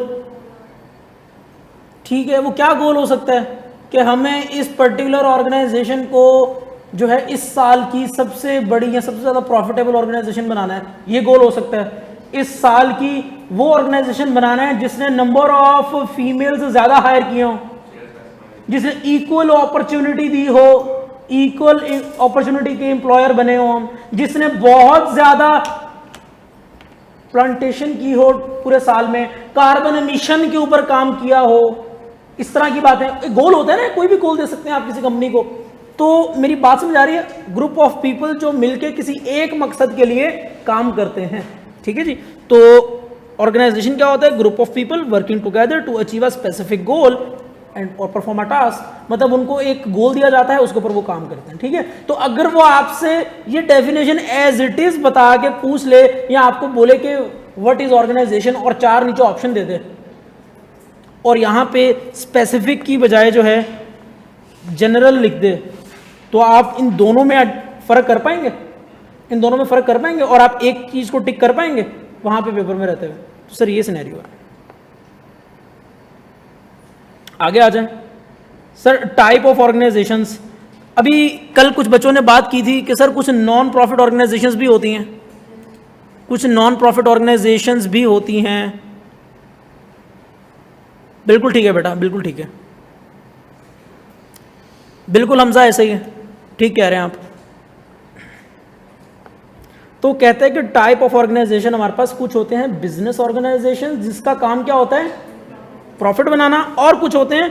ठीक है। वो क्या गोल हो सकता है कि हमें इस पर्टिकुलर ऑर्गेनाइजेशन को जो है इस साल की सबसे बड़ी या सबसे ज़्यादा प्रॉफिटेबल ऑर्गेनाइजेशन बनाना है, ये गोल हो सकता है। इस साल की वो ऑर्गेनाइजेशन बनाना है जिसने नंबर ऑफ फीमेल्स ज़्यादा हायर किए हो, जिसने इक्वल अपॉर्चुनिटी दी हो, इक्वल अपॉर्चुनिटी के एम्प्लॉयर बने हो हम, जिसने बहुत ज़्यादा प्लांटेशन की हो पूरे साल में, कार्बन एमिशन के ऊपर काम किया हो, इस तरह की बातें। गोल होता है ना, कोई भी गोल दे सकते हैं आप किसी कंपनी को। तो मेरी बात समझ आ रही है? ग्रुप ऑफ पीपल जो मिलके किसी एक मकसद के लिए काम करते हैं, ठीक है जी। तो ऑर्गेनाइजेशन क्या होता है? Group of people working together to achieve a specific goal and और परफॉर्म अ टास्क, मतलब उनको एक गोल दिया जाता है, उसके ऊपर वो काम करते हैं, ठीक है। तो अगर वो आपसे ये डेफिनेशन एज इट इज बता के पूछ ले, या आपको बोले कि व्हाट इज ऑर्गेनाइजेशन और 4 नीचे ऑप्शन दे दे, और यहाँ पे स्पेसिफिक की बजाय जो है जनरल लिख दे, तो आप इन दोनों में फर्क कर पाएंगे? इन दोनों में फर्क कर पाएंगे? और आप एक चीज को टिक कर पाएंगे वहां पे पेपर में रहते हुए? तो सर ये सिनेरियो है। आगे आ जाए सर, टाइप ऑफ ऑर्गेनाइजेशंस। अभी कल कुछ बच्चों ने बात की थी कि सर कुछ नॉन प्रॉफिट ऑर्गेनाइजेशंस भी होती हैं, कुछ नॉन प्रॉफिट ऑर्गेनाइजेशंस भी होती हैं। बिल्कुल ठीक है बेटा, बिल्कुल ठीक है, बिल्कुल हमजा ऐसा ही है, ठीक कह रहे हैं आप। तो कहते हैं कि टाइप ऑफ ऑर्गेनाइजेशन हमारे पास कुछ होते हैं बिजनेस ऑर्गेनाइजेशन जिसका काम क्या होता है? प्रॉफिट बनाना, और कुछ होते हैं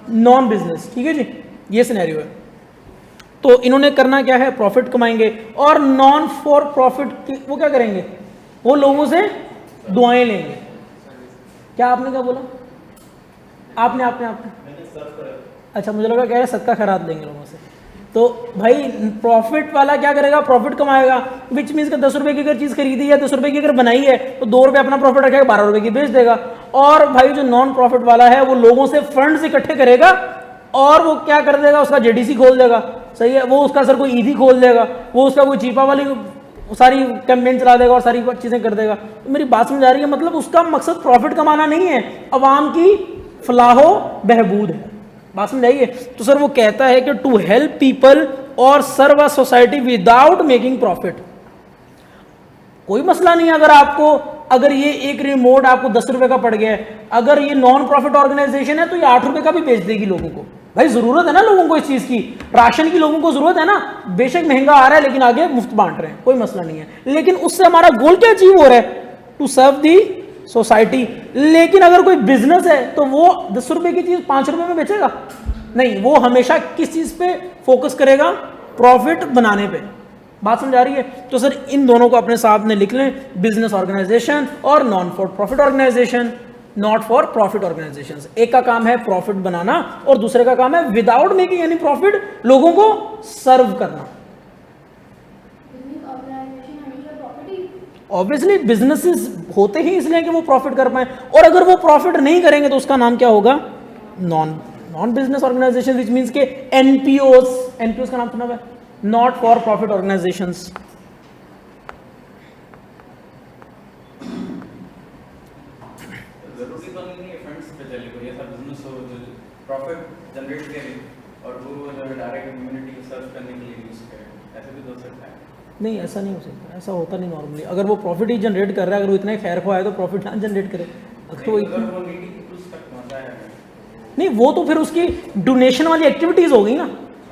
नॉन बिजनेस, ठीक है जी। ये सिनेरियो है। तो इन्होंने करना क्या है? प्रॉफिट कमाएंगे। और नॉन फॉर प्रॉफिट वो क्या करेंगे? वो लोगों से दुआएं लेंगे। क्या आपने क्या बोला? आपने अच्छा, मुझे लगा कह रहे सदका खैरात लेंगे लोगों से। तो भाई प्रॉफिट वाला क्या करेगा? प्रॉफिट कमाएगा, विच मीन्स का 10 रुपए की अगर चीज़ खरीदी है, 10 रुपए की अगर बनाई है, तो 2 रुपए अपना प्रॉफिट रखेगा, 12 रुपए की बेच देगा। और भाई जो नॉन प्रॉफिट वाला है वो लोगों से फंड्स इकट्ठे करेगा और वो क्या कर देगा? उसका जेडीसी खोल देगा, सही है। वो उसका सर कोई ईदी खोल देगा, वो उसका कोई चीपा वाली सारी कैंपेन चला देगा और सारी चीज़ें कर देगा। तो मेरी बात समझ आ रही है? मतलब उसका मकसद प्रॉफिट कमाना नहीं है, अवाम की फलाहो बहबूद है। बात समझ आइए? तो सर वो कहता है कि टू हेल्प पीपल और serve a society without making profit. कोई मसला नहीं है। अगर ये एक रिमोट आपको 10 रुपए का पड़ गया है, अगर ये नॉन प्रॉफिट ऑर्गेनाइजेशन है तो ये 8 रुपए का भी बेच देगी लोगों को। भाई जरूरत है ना लोगों को इस चीज की, राशन की लोगों को जरूरत है ना, बेशक महंगा आ रहा है लेकिन आगे मुफ्त बांट रहे हैं, कोई मसला नहीं है। लेकिन उससे हमारा गोल क्या अचीव हो रहा है? To serve the society. लेकिन अगर कोई बिजनेस है तो वो 10 रुपए की चीज 5 रुपए में बेचेगा नहीं, वो हमेशा किस चीज पे फोकस करेगा? प्रॉफिट बनाने पे। बात समझ आ रही है? तो सर इन दोनों को अपने साथ में लिख लें, बिजनेस ऑर्गेनाइजेशन और non for profit organisation, not for profit organisation. एक का काम है प्रॉफिट बनाना और दूसरे का काम है विदाउट मेकिंग एनी प्रॉफिट लोगों को सर्व करना। ऑब्वियसली बिजनेसेस होते ही इसलिए कि वो प्रॉफिट कर पाए, और अगर वो प्रॉफिट नहीं करेंगे तो उसका नाम क्या होगा? Non business organisation, which means के एनपीओस का नाम सुना हुआ है? Not for profit organisations. जरूरी तो नहीं है फंड्स पे चले, कोई ऐसा बिजनेस हो जो प्रॉफिट जनरेट करे और वो डायरेक्ट कम्युनिटी को सर्व करने के लिए यूज करे, ऐसे भी तो हो सकता है। नहीं, ऐसा नहीं हो सकता, ऐसा होता नहीं नॉर्मली। अगर वो प्रॉफिट ही जनरेट कर रहा है, अगर वो इतना खैर खो है तो प्रॉफिट ना जनरेट करे। अगर वो नीडी उस तक पहुंचाया नहीं, वो तो फिर उसकी डोनेशन वाली एक्टिविटीज हो गई ना,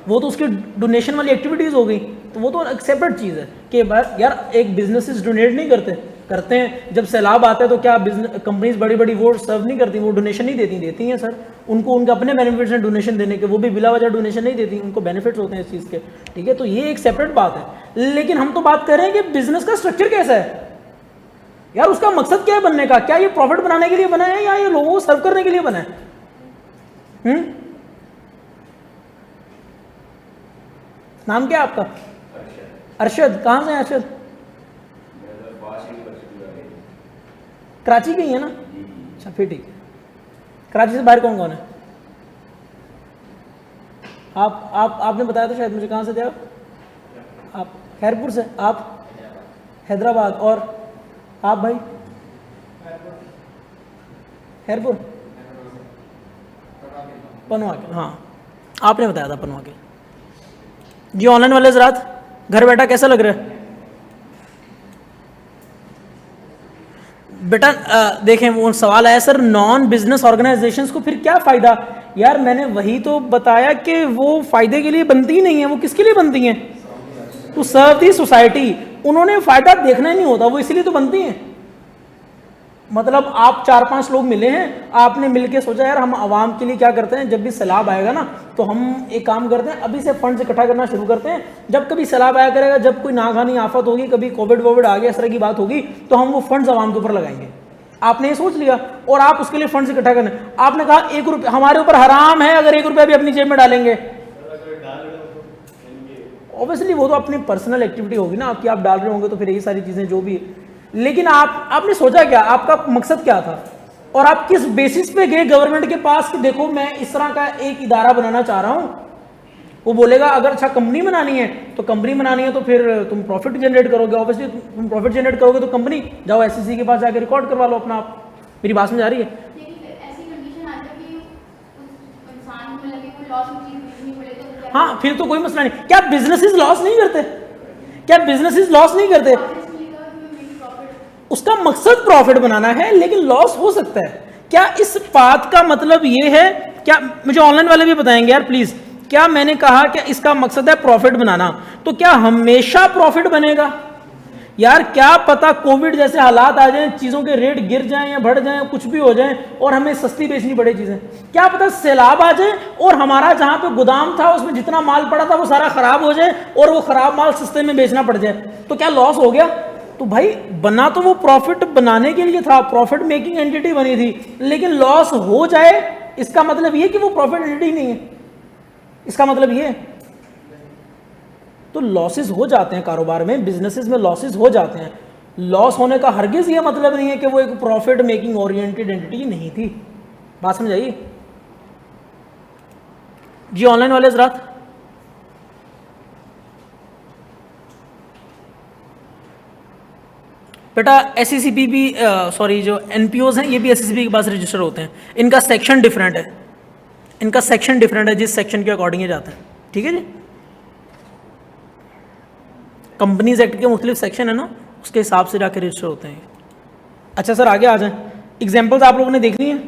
वो तो उसकी डोनेशन वाली एक्टिविटीज हो गई, तो वो तो एक सेपरेट चीज़ है कि यार एक बिजनेसेस डोनेट नहीं करते हैं। जब सैलाब आता है तो क्या कंपनीज बड़ी बड़ी वो सर्व नहीं करती, वो डोनेशन नहीं देती हैं सर। उनको उनके अपने बेनिफिट्स हैं डोनेशन देने के, वो भी बिला वजह डोनेशन नहीं देती, उनको बेनिफिट्स होते हैं इस चीज़ के, ठीक है। तो ये एक सेपरेट बात है। लेकिन हम तो बात कर रहे हैं कि बिजनेस का स्ट्रक्चर कैसा है यार, उसका मकसद क्या है बनने का? क्या ये प्रॉफिट बनाने के लिए बना है या ये लोगों को सर्व करने के लिए बना है? नाम क्या है आपका? अरशद। कहाँ से हैं अरशद? कराची के ही है ना? अच्छा फिर ठीक है। कराची से बाहर कौन कौन है? आपने बताया था शायद मुझे, कहाँ से थे आप? खैरपुर से। आप? हैदराबाद। और आप भाई? खैरपुर, पनवा के। हाँ आपने बताया था पनवा के। जी ऑनलाइन वाले हज़रात, घर बैठा कैसा लग रहा है बेटा? देखें वो सवाल आया सर, नॉन बिजनेस ऑर्गेनाइजेशंस को फिर क्या फ़ायदा? यार मैंने वही तो बताया कि वो फ़ायदे के लिए बनती ही नहीं है। वो किसके लिए बनती हैं? To serve the society. उन्होंने फ़ायदा देखना ही नहीं होता, वो इसलिए तो बनती हैं। मतलब आप 4-5 लोग मिले हैं, आपने मिलके सोचा यार हम आवाम के लिए क्या करते हैं, जब भी सैलाब आएगा ना तो हम एक काम करते हैं, अभी से फंड्स इकट्ठा करना शुरू करते हैं। जब कभी सैलाब आया करेगा, जब कोई नागानी आफत होगी, कभी कोविड आ गया, इस तरह की बात होगी, तो हम वो फंड्स आवाम के ऊपर लगाएंगे। आपने ये सोच लिया और आप उसके लिए फंड्स इकट्ठा करने। आपने कहा 1 रुपया हमारे ऊपर हराम है अगर 1 रुपया भी अपनी जेब में डालेंगे। ऑब्वियसली वो तो अपनी पर्सनल एक्टिविटी होगी ना आपकी, आप डाल रहे होंगे तो फिर यही सारी चीज़ें जो भी। लेकिन आपने सोचा क्या? आपका मकसद क्या था? और आप किस बेसिस पे गए गवर्नमेंट के पास कि देखो मैं इस तरह का एक इदारा बनाना चाह रहा हूं? वो बोलेगा अगर अच्छा कंपनी बनानी है तो कंपनी बनानी है तो फिर तुम प्रॉफिट जनरेट करोगे। ऑब्वियसली तुम प्रॉफिट जनरेट करोगे तो कंपनी जाओ एसईसी के पास जाकर रिकॉर्ड करवा लो अपना आप। मेरी बात समझ आ रही है? हाँ फिर तो कोई मसला नहीं। क्या बिजनेसेस लॉस नहीं करते? क्या बिजनेसेस लॉस नहीं करते? उसका मकसद प्रॉफिट बनाना है लेकिन लॉस हो सकता है। क्या इस बात का मतलब ये है? क्या मुझे ऑनलाइन वाले भी बताएंगे यार प्लीज, क्या मैंने कहा कि इसका मकसद है प्रॉफिट बनाना, तो क्या हमेशा प्रॉफिट बनेगा? यार क्या पता कोविड जैसे हालात आ जाएं, चीजों के रेट गिर जाएं या बढ़ जाएं, कुछ भी हो जाए और हमें सस्ती बेचनी पड़े चीजें। क्या पता सैलाब आ जाए और हमारा जहां पे गोदाम था उसमें जितना माल पड़ा था वो सारा खराब हो जाए और वो खराब माल सस्ते में बेचना पड़ जाए, तो क्या लॉस हो गया? तो भाई बना तो वो प्रॉफिट बनाने के लिए था, प्रॉफिट मेकिंग एंटिटी बनी थी, लेकिन लॉस हो जाए इसका मतलब ये कि वो प्रॉफिट एंटिटी नहीं है, इसका मतलब ये। तो लॉसेस हो जाते हैं कारोबार में, बिजनेसेस में लॉसेस हो जाते हैं। लॉस होने का हरगिज ये मतलब नहीं है कि वो एक प्रॉफिट मेकिंग ओरिएंटेड एंटिटी नहीं थी। बात समझ आइए जी ऑनलाइन वाले हज़रात? बेटा एससीसीपी भी सॉरी जो एनपीओज हैं ये भी एससीसीपी के पास रजिस्टर होते हैं। इनका सेक्शन डिफरेंट है, इनका सेक्शन डिफरेंट है, जिस सेक्शन के अकॉर्डिंग ये जाता है। ठीक है जी, कंपनीज एक्ट के मुख्तलिफ सेक्शन है ना, उसके हिसाब से जाके रजिस्टर होते हैं। अच्छा सर आगे आ जाएं, एग्जाम्पल्स आप लोगों ने देख ली हैं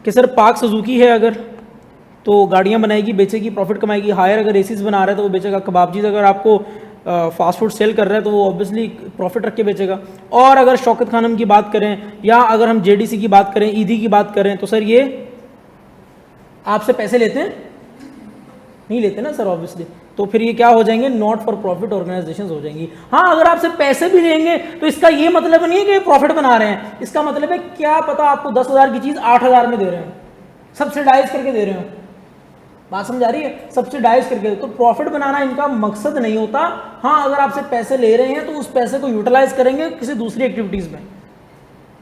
कि सर पार्क सुजुकी है अगर तो गाड़ियाँ बनाएगी बेचेगी प्रॉफिट कमाएगी, हायर अगर एसीज बना रहा है तो वो बेचेगा, कबाबजीज अगर आपको फास्ट फूड सेल कर रहा है तो वो ऑब्वियसली प्रॉफिट रख के बेचेगा। और अगर शौकत खानम की बात करें या अगर हम जेडीसी की बात करें, ईदी की बात करें, तो सर ये आपसे पैसे लेते हैं? नहीं लेते ना सर ऑब्वियसली। तो फिर ये क्या हो जाएंगे? नॉट फॉर प्रॉफिट ऑर्गेनाइजेशंस हो जाएंगी। हाँ अगर आपसे पैसे भी लेंगे तो इसका ये मतलब नहीं है कि प्रॉफिट बना रहे हैं, इसका मतलब है क्या पता आपको 10,000 की चीज़ 8,000 में दे रहे हैं, सब्सिडाइज करके दे रहे हो। बात समझ आ रही है? सब्सिडाइज करके। तो प्रॉफिट बनाना इनका मकसद नहीं होता। हाँ अगर आपसे पैसे ले रहे हैं तो उस पैसे को यूटिलाइज करेंगे किसी दूसरी एक्टिविटीज़ में।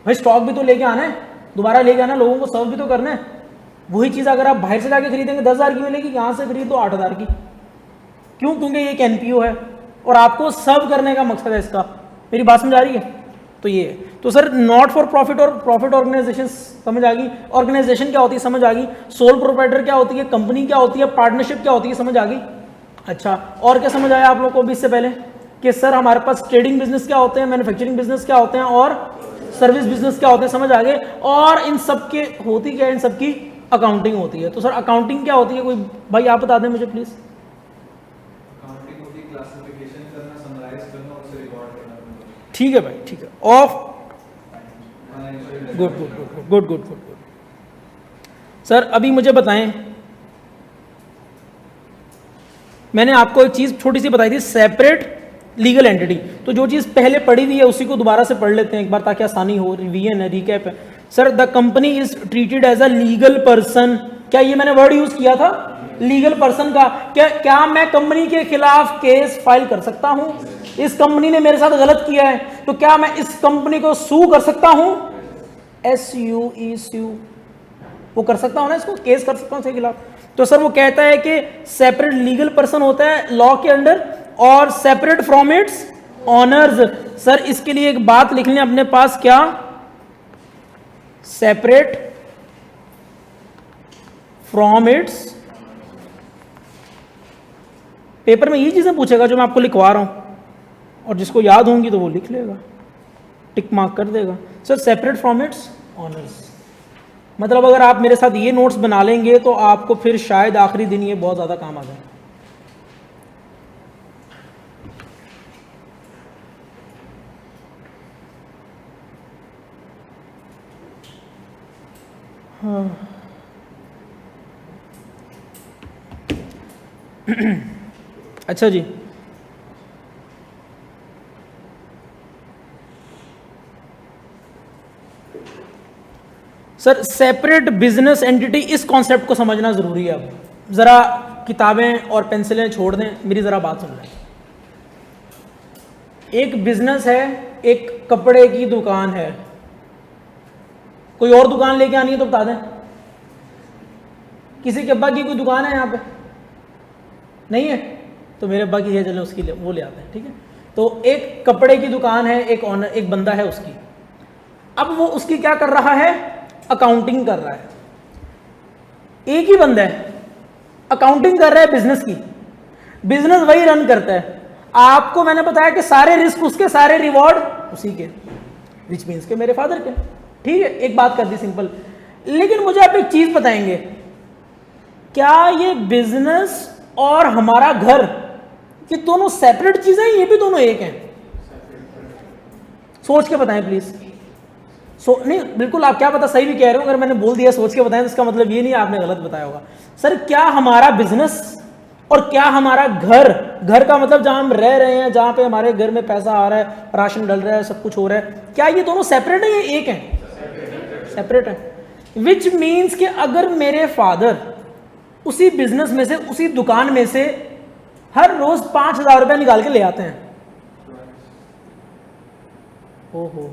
भाई स्टॉक भी तो लेके आना है, दोबारा लेके आना है, लोगों को सर्व भी तो करना है। वही चीज़ अगर आप बाहर से जाके खरीदेंगे 10,000 की मिलेगी, यहाँ से खरीद तो 8,000 की। क्यों? क्योंकि ये एक एनपीओ है और आपको सर्व करने का मकसद है इसका। मेरी बात समझ आ रही है? तो ये है। तो सर नॉट फॉर प्रॉफिट और प्रॉफिट ऑर्गेनाइजेशन समझ आ गई। ऑर्गेनाइजेशन क्या होती है समझ आ गई। सोल प्रोप्राइटर क्या होती है, कंपनी क्या होती है, पार्टनरशिप क्या होती है समझ आ गई। अच्छा और क्या समझ आया आप लोगों को भी इससे पहले कि सर हमारे पास ट्रेडिंग बिजनेस क्या होते हैं, मैन्युफैक्चरिंग बिजनेस क्या होते हैं और सर्विस बिजनेस क्या होते हैं, समझ आ गए। और इन सब के होती क्या है? इन सब की अकाउंटिंग होती है। तो सर अकाउंटिंग क्या होती है, कोई भाई आप बता दें मुझे प्लीज़। अकाउंटिंग होती है क्लासिफिकेशन करना, समराइज करना और उसे रिकॉर्ड करना। ठीक है भाई, ठीक है। Of good good good good good good. Sir अभी मुझे बताएं, मैंने आपको एक चीज़ छोटी सी बताई थी, सेपरेट लीगल एंटिटी। तो जो चीज़ पहले पढ़ी हुई है उसी को दोबारा से पढ़ लेते हैं एक बार ताकि आसानी हो। रिवीजन है, रिकैप है। Sir the company is treated as a legal person. क्या ये मैंने वर्ड यूज किया था लीगल पर्सन का? क्या मैं कंपनी के खिलाफ केस फाइल कर सकता हूं? इस कंपनी ने मेरे साथ गलत किया है तो क्या मैं इस कंपनी को सू कर सकता हूं? SUE स्यू वो कर सकता हूं ना, इसको केस कर सकता हूं इसके खिलाफ। तो सर वो कहता है कि सेपरेट लीगल पर्सन होता है लॉ के अंडर और separate from its honours. Sir इसके लिए एक बात लिख लें अपने पास, क्या? Separate from its. पेपर में ये चीजें पूछेगा जो मैं आपको लिखवा रहा हूं और जिसको याद होंगी तो वो लिख लेगा, टिक मार्क कर देगा। Sir separate from its honours मतलब अगर आप मेरे साथ ये नोट्स बना लेंगे तो आपको फिर शायद आखिरी दिन ये बहुत ज़्यादा काम आ जाए। हाँ अच्छा जी, सर सेपरेट बिजनेस एंटिटी, इस कॉन्सेप्ट को समझना जरूरी है। अब जरा किताबें और पेंसिलें छोड़ दें, मेरी जरा बात सुन लें। एक बिजनेस है, एक कपड़े की दुकान है, कोई और दुकान लेके आनी है तो बता दें। किसी के अब्बा की कोई दुकान है यहाँ पे? नहीं है तो मेरे अब्बा की है, चलो उसकी वो ले आते हैं, ठीक है। तो एक कपड़े की दुकान है, एक ऑनर, एक बंदा है उसकी। अब वो उसकी क्या कर रहा है? अकाउंटिंग कर रहा है। एक ही बंदा है, अकाउंटिंग कर रहा है बिजनेस की, बिजनेस वही रन करता है। आपको मैंने बताया कि सारे रिस्क उसके, सारे रिवॉर्ड उसी के, विच मीन्स के मेरे फादर के, ठीक है। एक बात कर दी सिंपल। लेकिन मुझे आप एक चीज बताएंगे, क्या ये बिजनेस और हमारा घर ये दोनों सेपरेट चीजें हैं? ये भी दोनों एक हैं? सोच के बताएं प्लीज। नहीं बिल्कुल, आप क्या पता सही भी कह रहे हो। अगर मैंने बोल दिया सोच के बताएं तो इसका मतलब ये नहीं आपने गलत बताया होगा। सर क्या हमारा बिजनेस और क्या हमारा घर, घर का मतलब जहां हम रह रहे हैं, जहां पे हमारे घर में पैसा आ रहा है, राशन डल रहा है, सब कुछ हो रहा है, क्या ये दोनों सेपरेट है या एक है? सेपरेट है। विच मीन्स कि अगर मेरे फादर उसी बिजनेस में से, उसी दुकान में से हर रोज 5,000 रुपया निकाल के ले आते हैं, ओहो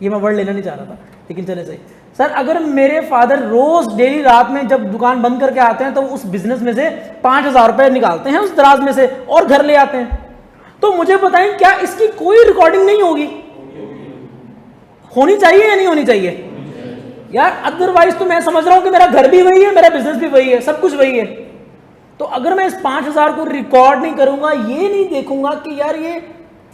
ये मैं वर्ड लेना नहीं चाह रहा था लेकिन चले सही। सर अगर मेरे फादर रोज डेली रात में जब दुकान बंद करके आते हैं तो उस बिजनेस में से 5,000 रुपए निकालते हैं उस दराज में से और घर ले आते हैं, तो मुझे बताएं क्या इसकी कोई रिकॉर्डिंग नहीं होगी? होनी चाहिए या नहीं होनी चाहिए यार? अदरवाइज तो मैं समझ रहा हूं कि मेरा घर भी वही है, मेरा बिजनेस भी वही है, सब कुछ वही है। तो अगर मैं इस 5,000 को रिकॉर्ड नहीं करूंगा, ये नहीं देखूंगा कि यार ये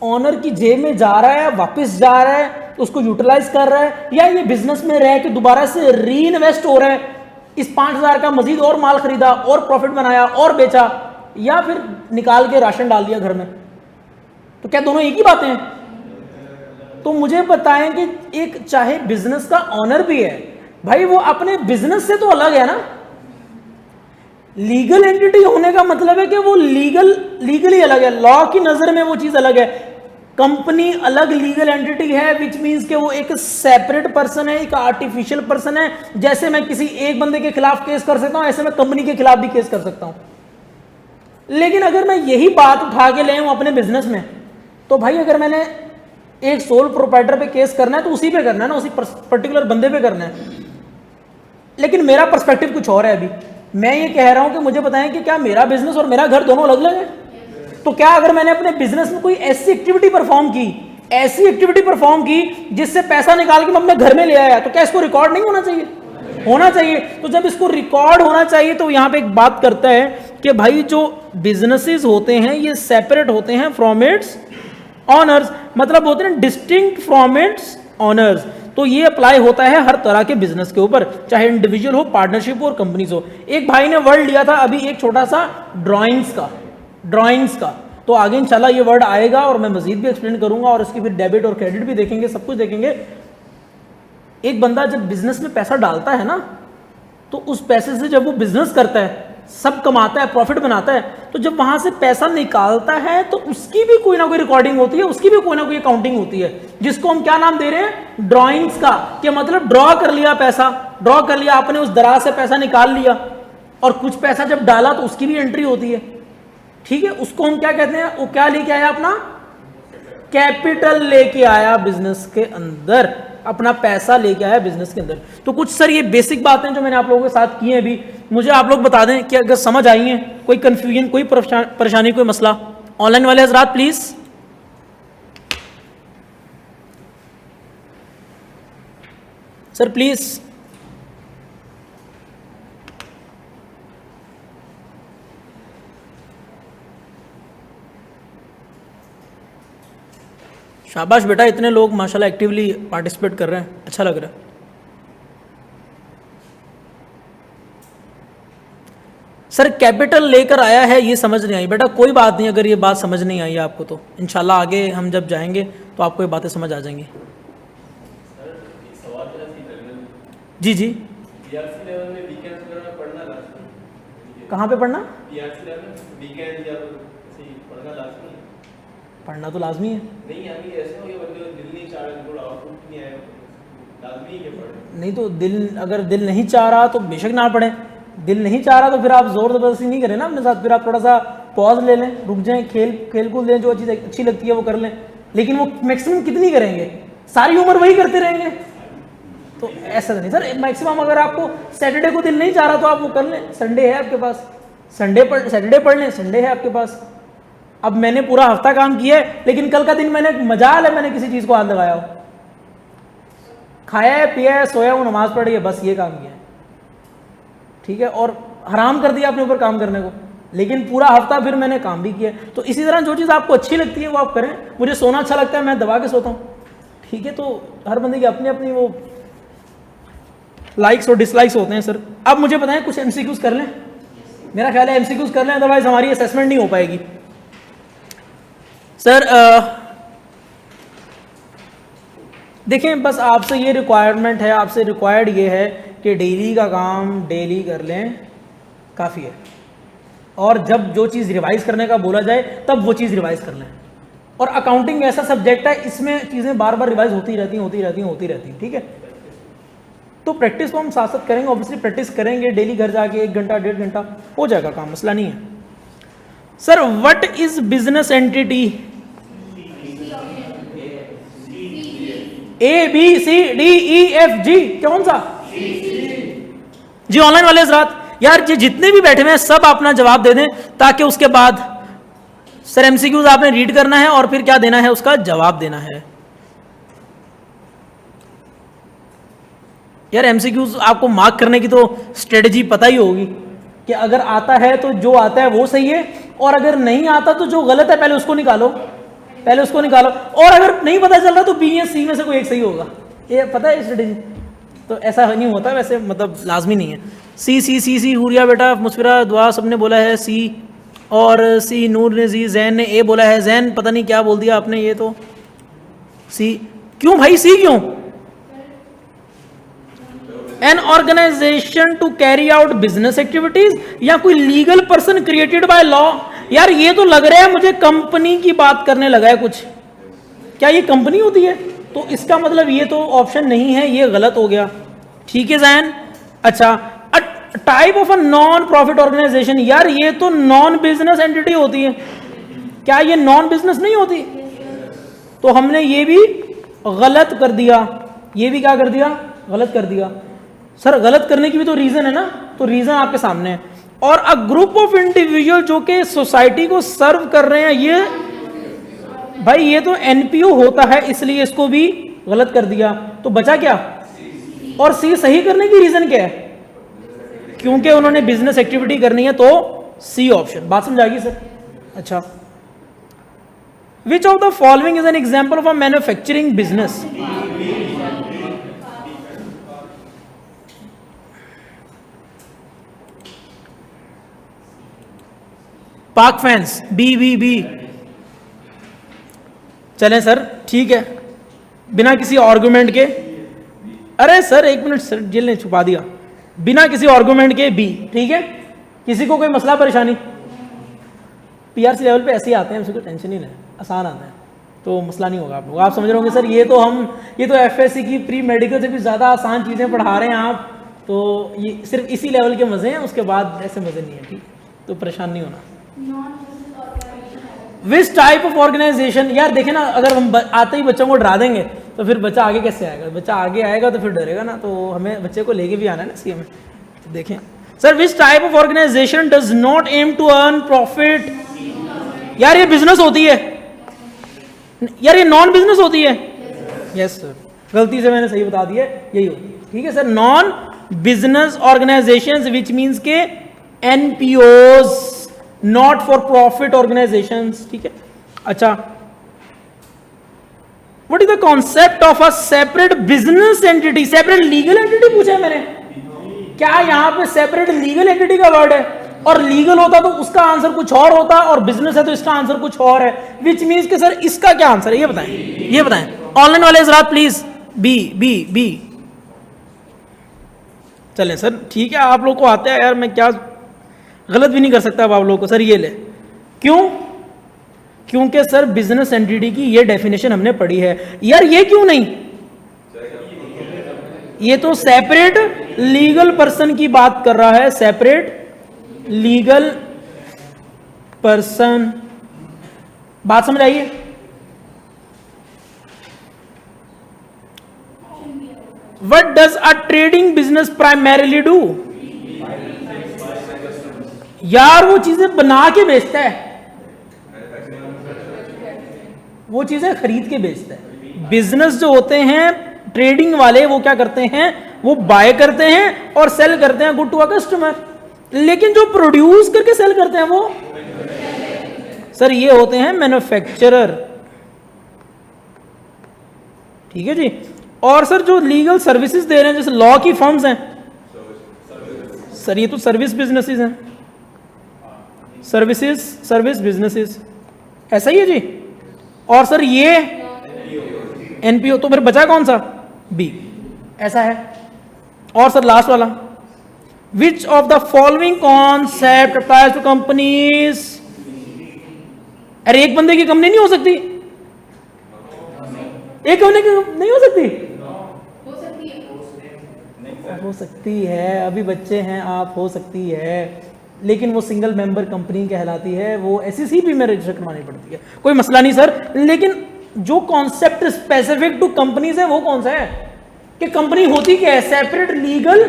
ऑनर की जेब में जा रहा है, वापस जा रहा है, उसको यूटिलाइज कर रहा है, या ये बिजनेस में रह के दोबारा से री इन्वेस्ट हो रहा है, इस 5,000 का मजीद और माल खरीदा और प्रॉफिट बनाया और बेचा, या फिर निकाल के राशन डाल दिया घर में, तो क्या दोनों एक ही बातें हैं? तो मुझे बताएं कि एक चाहे बिजनेस का ऑनर भी है भाई, वो अपने बिजनेस से तो अलग है ना। लीगल एंटिटी होने का मतलब है कि वो लीगली अलग है, लॉ की नजर में वो चीज अलग है। कंपनी अलग लीगल एंटिटी है, विच मींस कि वो एक सेपरेट पर्सन है, एक आर्टिफिशियल पर्सन है। जैसे मैं किसी एक बंदे के खिलाफ केस कर सकता हूं, ऐसे मैं कंपनी के खिलाफ भी केस कर सकता हूं। लेकिन अगर मैं यही बात उठा के ले आऊं अपने बिजनेस में, तो भाई अगर मैंने एक सोल प्रोप्राइटर पे केस करना है तो उसी पे करना है ना, उसी पर्टिकुलर बंदे पे करना है। लेकिन मेरा पर्सपेक्टिव कुछ और है। अभी मैं ये कह रहा हूं कि मुझे बताएं कि क्या मेरा बिजनेस और मेरा घर दोनों अलग अलग है? तो क्या अगर मैंने अपने बिजनेस में कोई ऐसी एक्टिविटी परफॉर्म की जिससे पैसा निकाल के मैं अपने घर में ले आया, तो क्या इसको रिकॉर्ड नहीं होना चाहिए? होना चाहिए। तो जब इसको रिकॉर्ड होना चाहिए तो यहां पे एक बात करता है कि भाई जो बिजनेसेस होते हैं ये सेपरेट होते हैं फ्रॉम इट्स ऑनर्स, मतलब होते हैं डिस्टिंक्ट फ्रॉम इट्स ऑनर्स। तो ये अप्लाई होता है हर तरह के बिजनेस के ऊपर, चाहे इंडिविजुअल हो, पार्टनरशिप हो और कंपनीज हो। एक भाई ने वर्ड लिया था अभी एक छोटा सा ड्राइंग्स का, तो आगे इंशाल्लाह ये वर्ड आएगा और मैं मजीद भी एक्सप्लेन करूंगा और इसकी फिर डेबिट और क्रेडिट भी देखेंगे, सब कुछ देखेंगे। एक बंदा जब बिजनेस में पैसा डालता है ना, तो उस पैसे से जब वो बिजनेस करता है, सब कमाता है, प्रॉफिट बनाता है, तो जब वहां से पैसा निकालता है तो उसकी भी कोई ना कोई रिकॉर्डिंग होती है, उसकी भी कोई ना कोई अकाउंटिंग होती है, जिसको हम क्या नाम दे रहे हैं? ड्राइंग्स का। कि मतलब ड्रॉ कर लिया पैसा, ड्रॉ कर लिया आपने, उस दराज से पैसा निकाल लिया, और कुछ पैसा जब डाला तो उसकी भी एंट्री होती है। ठीक है, उसको हम क्या कहते हैं? वो क्या लेके आया? अपना कैपिटल लेके आया बिजनेस के अंदर, अपना पैसा लेके आया बिजनेस के अंदर। तो कुछ सर ये बेसिक बातें जो मैंने आप लोगों के साथ की हैं अभी, मुझे आप लोग बता दें कि अगर समझ आई हैं, कोई कंफ्यूजन, कोई परेशानी, कोई मसला, ऑनलाइन वाले हजरात प्लीज। Sir please. शाबाश बेटा, इतने लोग माशाल्लाह एक्टिवली पार्टिसिपेट कर रहे हैं, अच्छा लग रहा है। सर कैपिटल लेकर आया है, ये समझ नहीं आई। बेटा कोई बात नहीं, अगर ये बात समझ नहीं आई आपको तो इंशाल्लाह आगे हम जब जाएंगे तो आपको ये बातें समझ आ जाएंगी। जी जी, पीआरसी लेवल में वीकेंड्स वगैरह पढ़ना लाजमी है। कहाँ पे पढ़ना? पीआरसी लेवल वीकेंड या ऐसे ही पढ़ना लाजमी है। पढ़ना तो लाजमी है। नहीं यानी ऐसे हो गया बंदे को दिल नहीं चाह रहा, थोड़ा आउटपुट नहीं आया, लाजमी है पढ़ना। नहीं तो अगर दिल नहीं चाह रहा तो बेशक ना पढ़े। दिल नहीं चाह रहा तो फिर आप जोर जबरदस्ती नहीं करें ना अपने साथ, फिर आप थोड़ा सा पॉज ले लें, रुक जाएं, खेल कूद लें, जो चीज़ अच्छी लगती है वो कर लें। लेकिन वो मैक्सिमम कितनी करेंगे? सारी उम्र वही करते रहेंगे? तो ऐसा नहीं सर, मैक्सिमम अगर आपको सैटरडे को दिल नहीं चाह रहा तो आप वो कर लें, संडे है आपके पास, सैटरडे पढ़ लें, संडे है आपके पास। अब मैंने पूरा हफ्ता काम किया है, लेकिन कल का दिन मैंने मजाल है मैंने किसी चीज़ को हाथ लगाया हो, खाया है, पिया है, सोया हूँ, नमाज पढ़ी है, बस ये काम किया है। ठीक है, और हराम कर दिया अपने ऊपर काम करने को, लेकिन पूरा हफ्ता फिर मैंने काम भी किया। तो इसी तरह जो चीज़ आपको अच्छी लगती है वो आप करें। मुझे सोना अच्छा लगता है, मैं दबा के सोता हूँ। ठीक है, तो हर बंदे की अपनी अपनी वो लाइक्स और डिसलाइक्स होते हैं। सर अब मुझे बताएं, कुछ एमसीक्यूज कर लें? मेरा ख्याल है एमसीक्यूज कर लें, अदरवाइज हमारी असेसमेंट नहीं हो पाएगी। सर देखें, बस आपसे ये रिक्वायरमेंट है, आपसे रिक्वायर्ड ये है कि डेली का काम डेली कर लें, काफ़ी है। और जब जो चीज़ रिवाइज करने का बोला जाए तब वो चीज़ रिवाइज कर लें। और अकाउंटिंग ऐसा सब्जेक्ट है, इसमें चीज़ें बार बार रिवाइज होती रहती हैं। ठीक है, तो प्रैक्टिस तो हम साथ साथ करेंगे, ऑब्वियसली प्रैक्टिस करेंगे, डेली घर जाके 1 घंटा 1.5 घंटा हो जाएगा काम, मसला नहीं है। Sir what is business entity? ABCDEFG, कौन सा? जी ऑनलाइन वाले हज़रात यार, जी जितने भी बैठे हुए हैं सब अपना जवाब दे दें, ताकि उसके बाद सर एमसीक्यूज आपने रीड करना है और फिर क्या देना है, उसका जवाब देना है। यार एमसीक्यूज आपको मार्क करने की तो स्ट्रेटजी पता ही होगी कि अगर आता है तो जो आता है वो सही है, और अगर नहीं आता तो जो गलत है पहले उसको निकालो, पहले उसको निकालो, और अगर नहीं पता चल रहा तो बी या सी में से कोई एक सही होगा। ये पता है स्ट्रेटेजी? तो ऐसा नहीं होता वैसे, मतलब लाजमी नहीं है। सी सी सी सी हुरिया बेटा, मुस्फिरा दुआ सबने बोला है सी, और सी नूर ने जी, जैन ने ए बोला है। जैन पता नहीं क्या बोल दिया आपने, ये तो सी क्यों भाई, सी क्यों? An organisation to carry out business activities, या कोई legal person created by law. यार ये तो लग रहा है मुझे कंपनी की बात करने लगा है कुछ, क्या ये कंपनी होती है? तो इसका मतलब ये तो ऑप्शन नहीं है, ये गलत हो गया। ठीक है जैन। अच्छा, type of a non profit organisation, यार ये तो नॉन बिजनेस एंटिटी होती है, क्या ये नॉन बिजनेस नहीं होती? तो हमने ये भी गलत कर दिया, ये भी क्या कर दिया, गलत कर दिया। सर गलत करने की भी तो रीजन है ना, तो रीजन आपके सामने है। और अ ग्रुप ऑफ इंडिविजुअल जो कि सोसाइटी को सर्व कर रहे हैं, ये भाई ये तो एनपीओ होता है, इसलिए इसको भी गलत कर दिया। तो बचा क्या? और सी सही करने की रीजन क्या है? क्योंकि उन्होंने बिजनेस एक्टिविटी करनी है, तो सी ऑप्शन। बात समझ आ गई सर? अच्छा, विच of the following is an example of a manufacturing business? पाक फैंस बी बी बी। चलें सर, ठीक है, बिना किसी आर्गुमेंट के, अरे सर एक मिनट सर, जेल ने छुपा दिया, बिना किसी आर्गुमेंट के बी। ठीक है, किसी को कोई मसला परेशानी? पीआरसी लेवल पे ऐसे ही आते हैं, उसको टेंशन ही नहीं, आसान आता है, तो मसला नहीं होगा आप लोग। आप समझ रहे होंगे सर, ये तो एफएससी की प्री मेडिकल से भी ज़्यादा आसान चीज़ें पढ़ा रहे हैं आप, तो ये सिर्फ इसी लेवल के मज़े हैं, उसके बाद ऐसे मज़े नहीं है। ठीक, तो परेशान नहीं होना। विच टाइप ऑफ ऑर्गेनाइजेशन, यार देखे ना, अगर हम आते ही बच्चों को डरा देंगे तो फिर बच्चा आगे कैसे आएगा? बच्चा आगे आएगा तो फिर डरेगा ना, तो हमें बच्चे को लेके भी आना है ना सीएम में। तो देखें sir, which type of organisation does not aim to earn profit? यार ये बिजनेस होती है, यार ये नॉन बिजनेस होती है। यस सर, गलती से मैंने सही बता दिया, यही होती है। ठीक है sir, non business organisations which means के एनपीओज, नॉट फॉर प्रॉफिट ऑर्गेनाइजेशंस। ठीक है। अच्छा, what is the concept of a separate business entity? Separate legal entity पूछा है मैंने, क्या यहां पे सेपरेट लीगल एंटिटी का वर्ड है? और लीगल होता तो उसका आंसर कुछ और होता, और बिजनेस है तो इसका आंसर कुछ और है, विच मीन्स कि सर इसका क्या आंसर है? ये बताएं, ये बताएं। ऑनलाइन वाले हज़रात प्लीज बी बी बी। चलें सर, ठीक है, आप लोग को आता है यार, मैं क्या गलत भी नहीं कर सकता अब आप लोगों को। सर ये ले, क्यों? क्योंकि सर बिजनेस एंटिटी की ये डेफिनेशन हमने पढ़ी है। यार ये क्यों नहीं? ये तो सेपरेट लीगल पर्सन की बात कर रहा है, सेपरेट लीगल पर्सन। बात समझ आइए? What does a trading business primarily do? यार वो चीजें बना के बेचता है, वो चीजें खरीद के बेचता है। बिजनेस जो होते हैं ट्रेडिंग वाले, वो क्या करते हैं? वो बाय करते हैं और सेल करते हैं गुड टू अ कस्टमर। लेकिन जो प्रोड्यूस करके सेल करते हैं वो सर ये होते हैं मैन्युफैक्चरर। ठीक है जी। और सर जो लीगल सर्विसेज दे रहे हैं, जैसे लॉ की फर्म्स हैं, सर ये तो सर्विस बिजनेसेस हैं, सर्विसेज सर्विस बिजनेसेस, ऐसा ही है जी। और सर ये एनपीओ, तो फिर बचा कौन सा? बी, ऐसा है। और सर लास्ट वाला, which of the following concept applies to companies? अरे एक बंदे की कंपनी नहीं हो सकती, एक कंपनी की नहीं हो सकती, हो सकती है। अभी बच्चे हैं आप, हो सकती है, लेकिन वो सिंगल मेंबर कंपनी कहलाती है, वो एसईसीपी में रजिस्टर करवानी पड़ती है। कोई मसला नहीं सर, लेकिन जो कॉन्सेप्ट स्पेसिफिक टू कंपनीज है वो कौन सा है कि कंपनी होती क्या है? Separate legal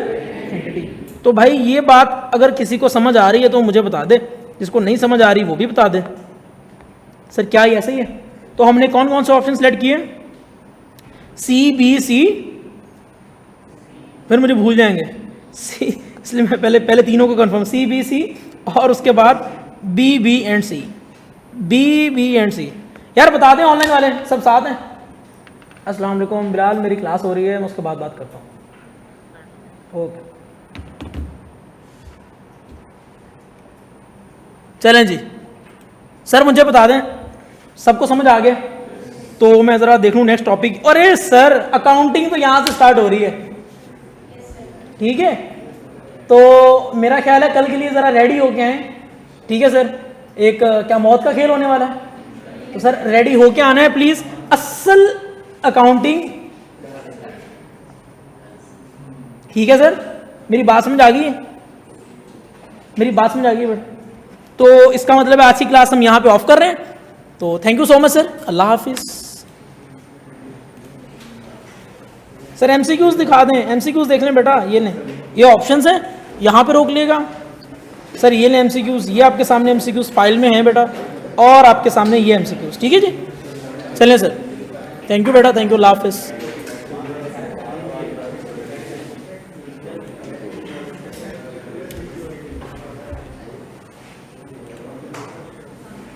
entity. तो भाई ये बात अगर किसी को समझ आ रही है तो मुझे बता दे, जिसको नहीं समझ आ रही वो भी बता दे। सर क्या ये ऐसा ही है? तो हमने कौन कौन से ऑप्शन सेलेक्ट किए? सी बी सी, फिर मुझे भूल जाएंगे सी, इसलिए मैं पहले तीनों को कंफर्म, सी बी सी, और उसके बाद B B and C, B B and C. यार बता दें ऑनलाइन वाले सब साथ हैं। अस्सलाम वालेकुम बिलाल, मेरी क्लास हो रही है, मैं उसके बाद बात करता हूँ। ओके चलें जी सर, मुझे बता दें सबको समझ आ गया तो मैं ज़रा देख लूँ नेक्स्ट टॉपिक। अरे सर अकाउंटिंग तो यहाँ से स्टार्ट हो रही है, ठीक है? तो मेरा ख्याल है कल के लिए ज़रा रेडी होके आए, ठीक है सर? एक क्या मौत का खेल होने वाला है, तो सर रेडी होके आना है प्लीज़। असल अकाउंटिंग, ठीक है सर? मेरी बात समझ आ गई है? मेरी बात समझ आ गई बेटा? तो इसका मतलब है आज की क्लास हम यहाँ पे ऑफ कर रहे हैं। तो thank you so much sir, Allah Hafiz. Sir MCQs दिखा दें, एमसीक्यूज देख लें बेटा, ये लें, ये ऑप्शंस हैं, यहाँ पे रोक लेगा सर। ये लें एमसीक्यूज, ये आपके सामने एमसीक्यूज फाइल में हैं बेटा, और आपके सामने ये एमसीक्यूज, ठीक है जी? चलें सर, थैंक यू बेटा, थैंक यू, अल्लाह हाफिज।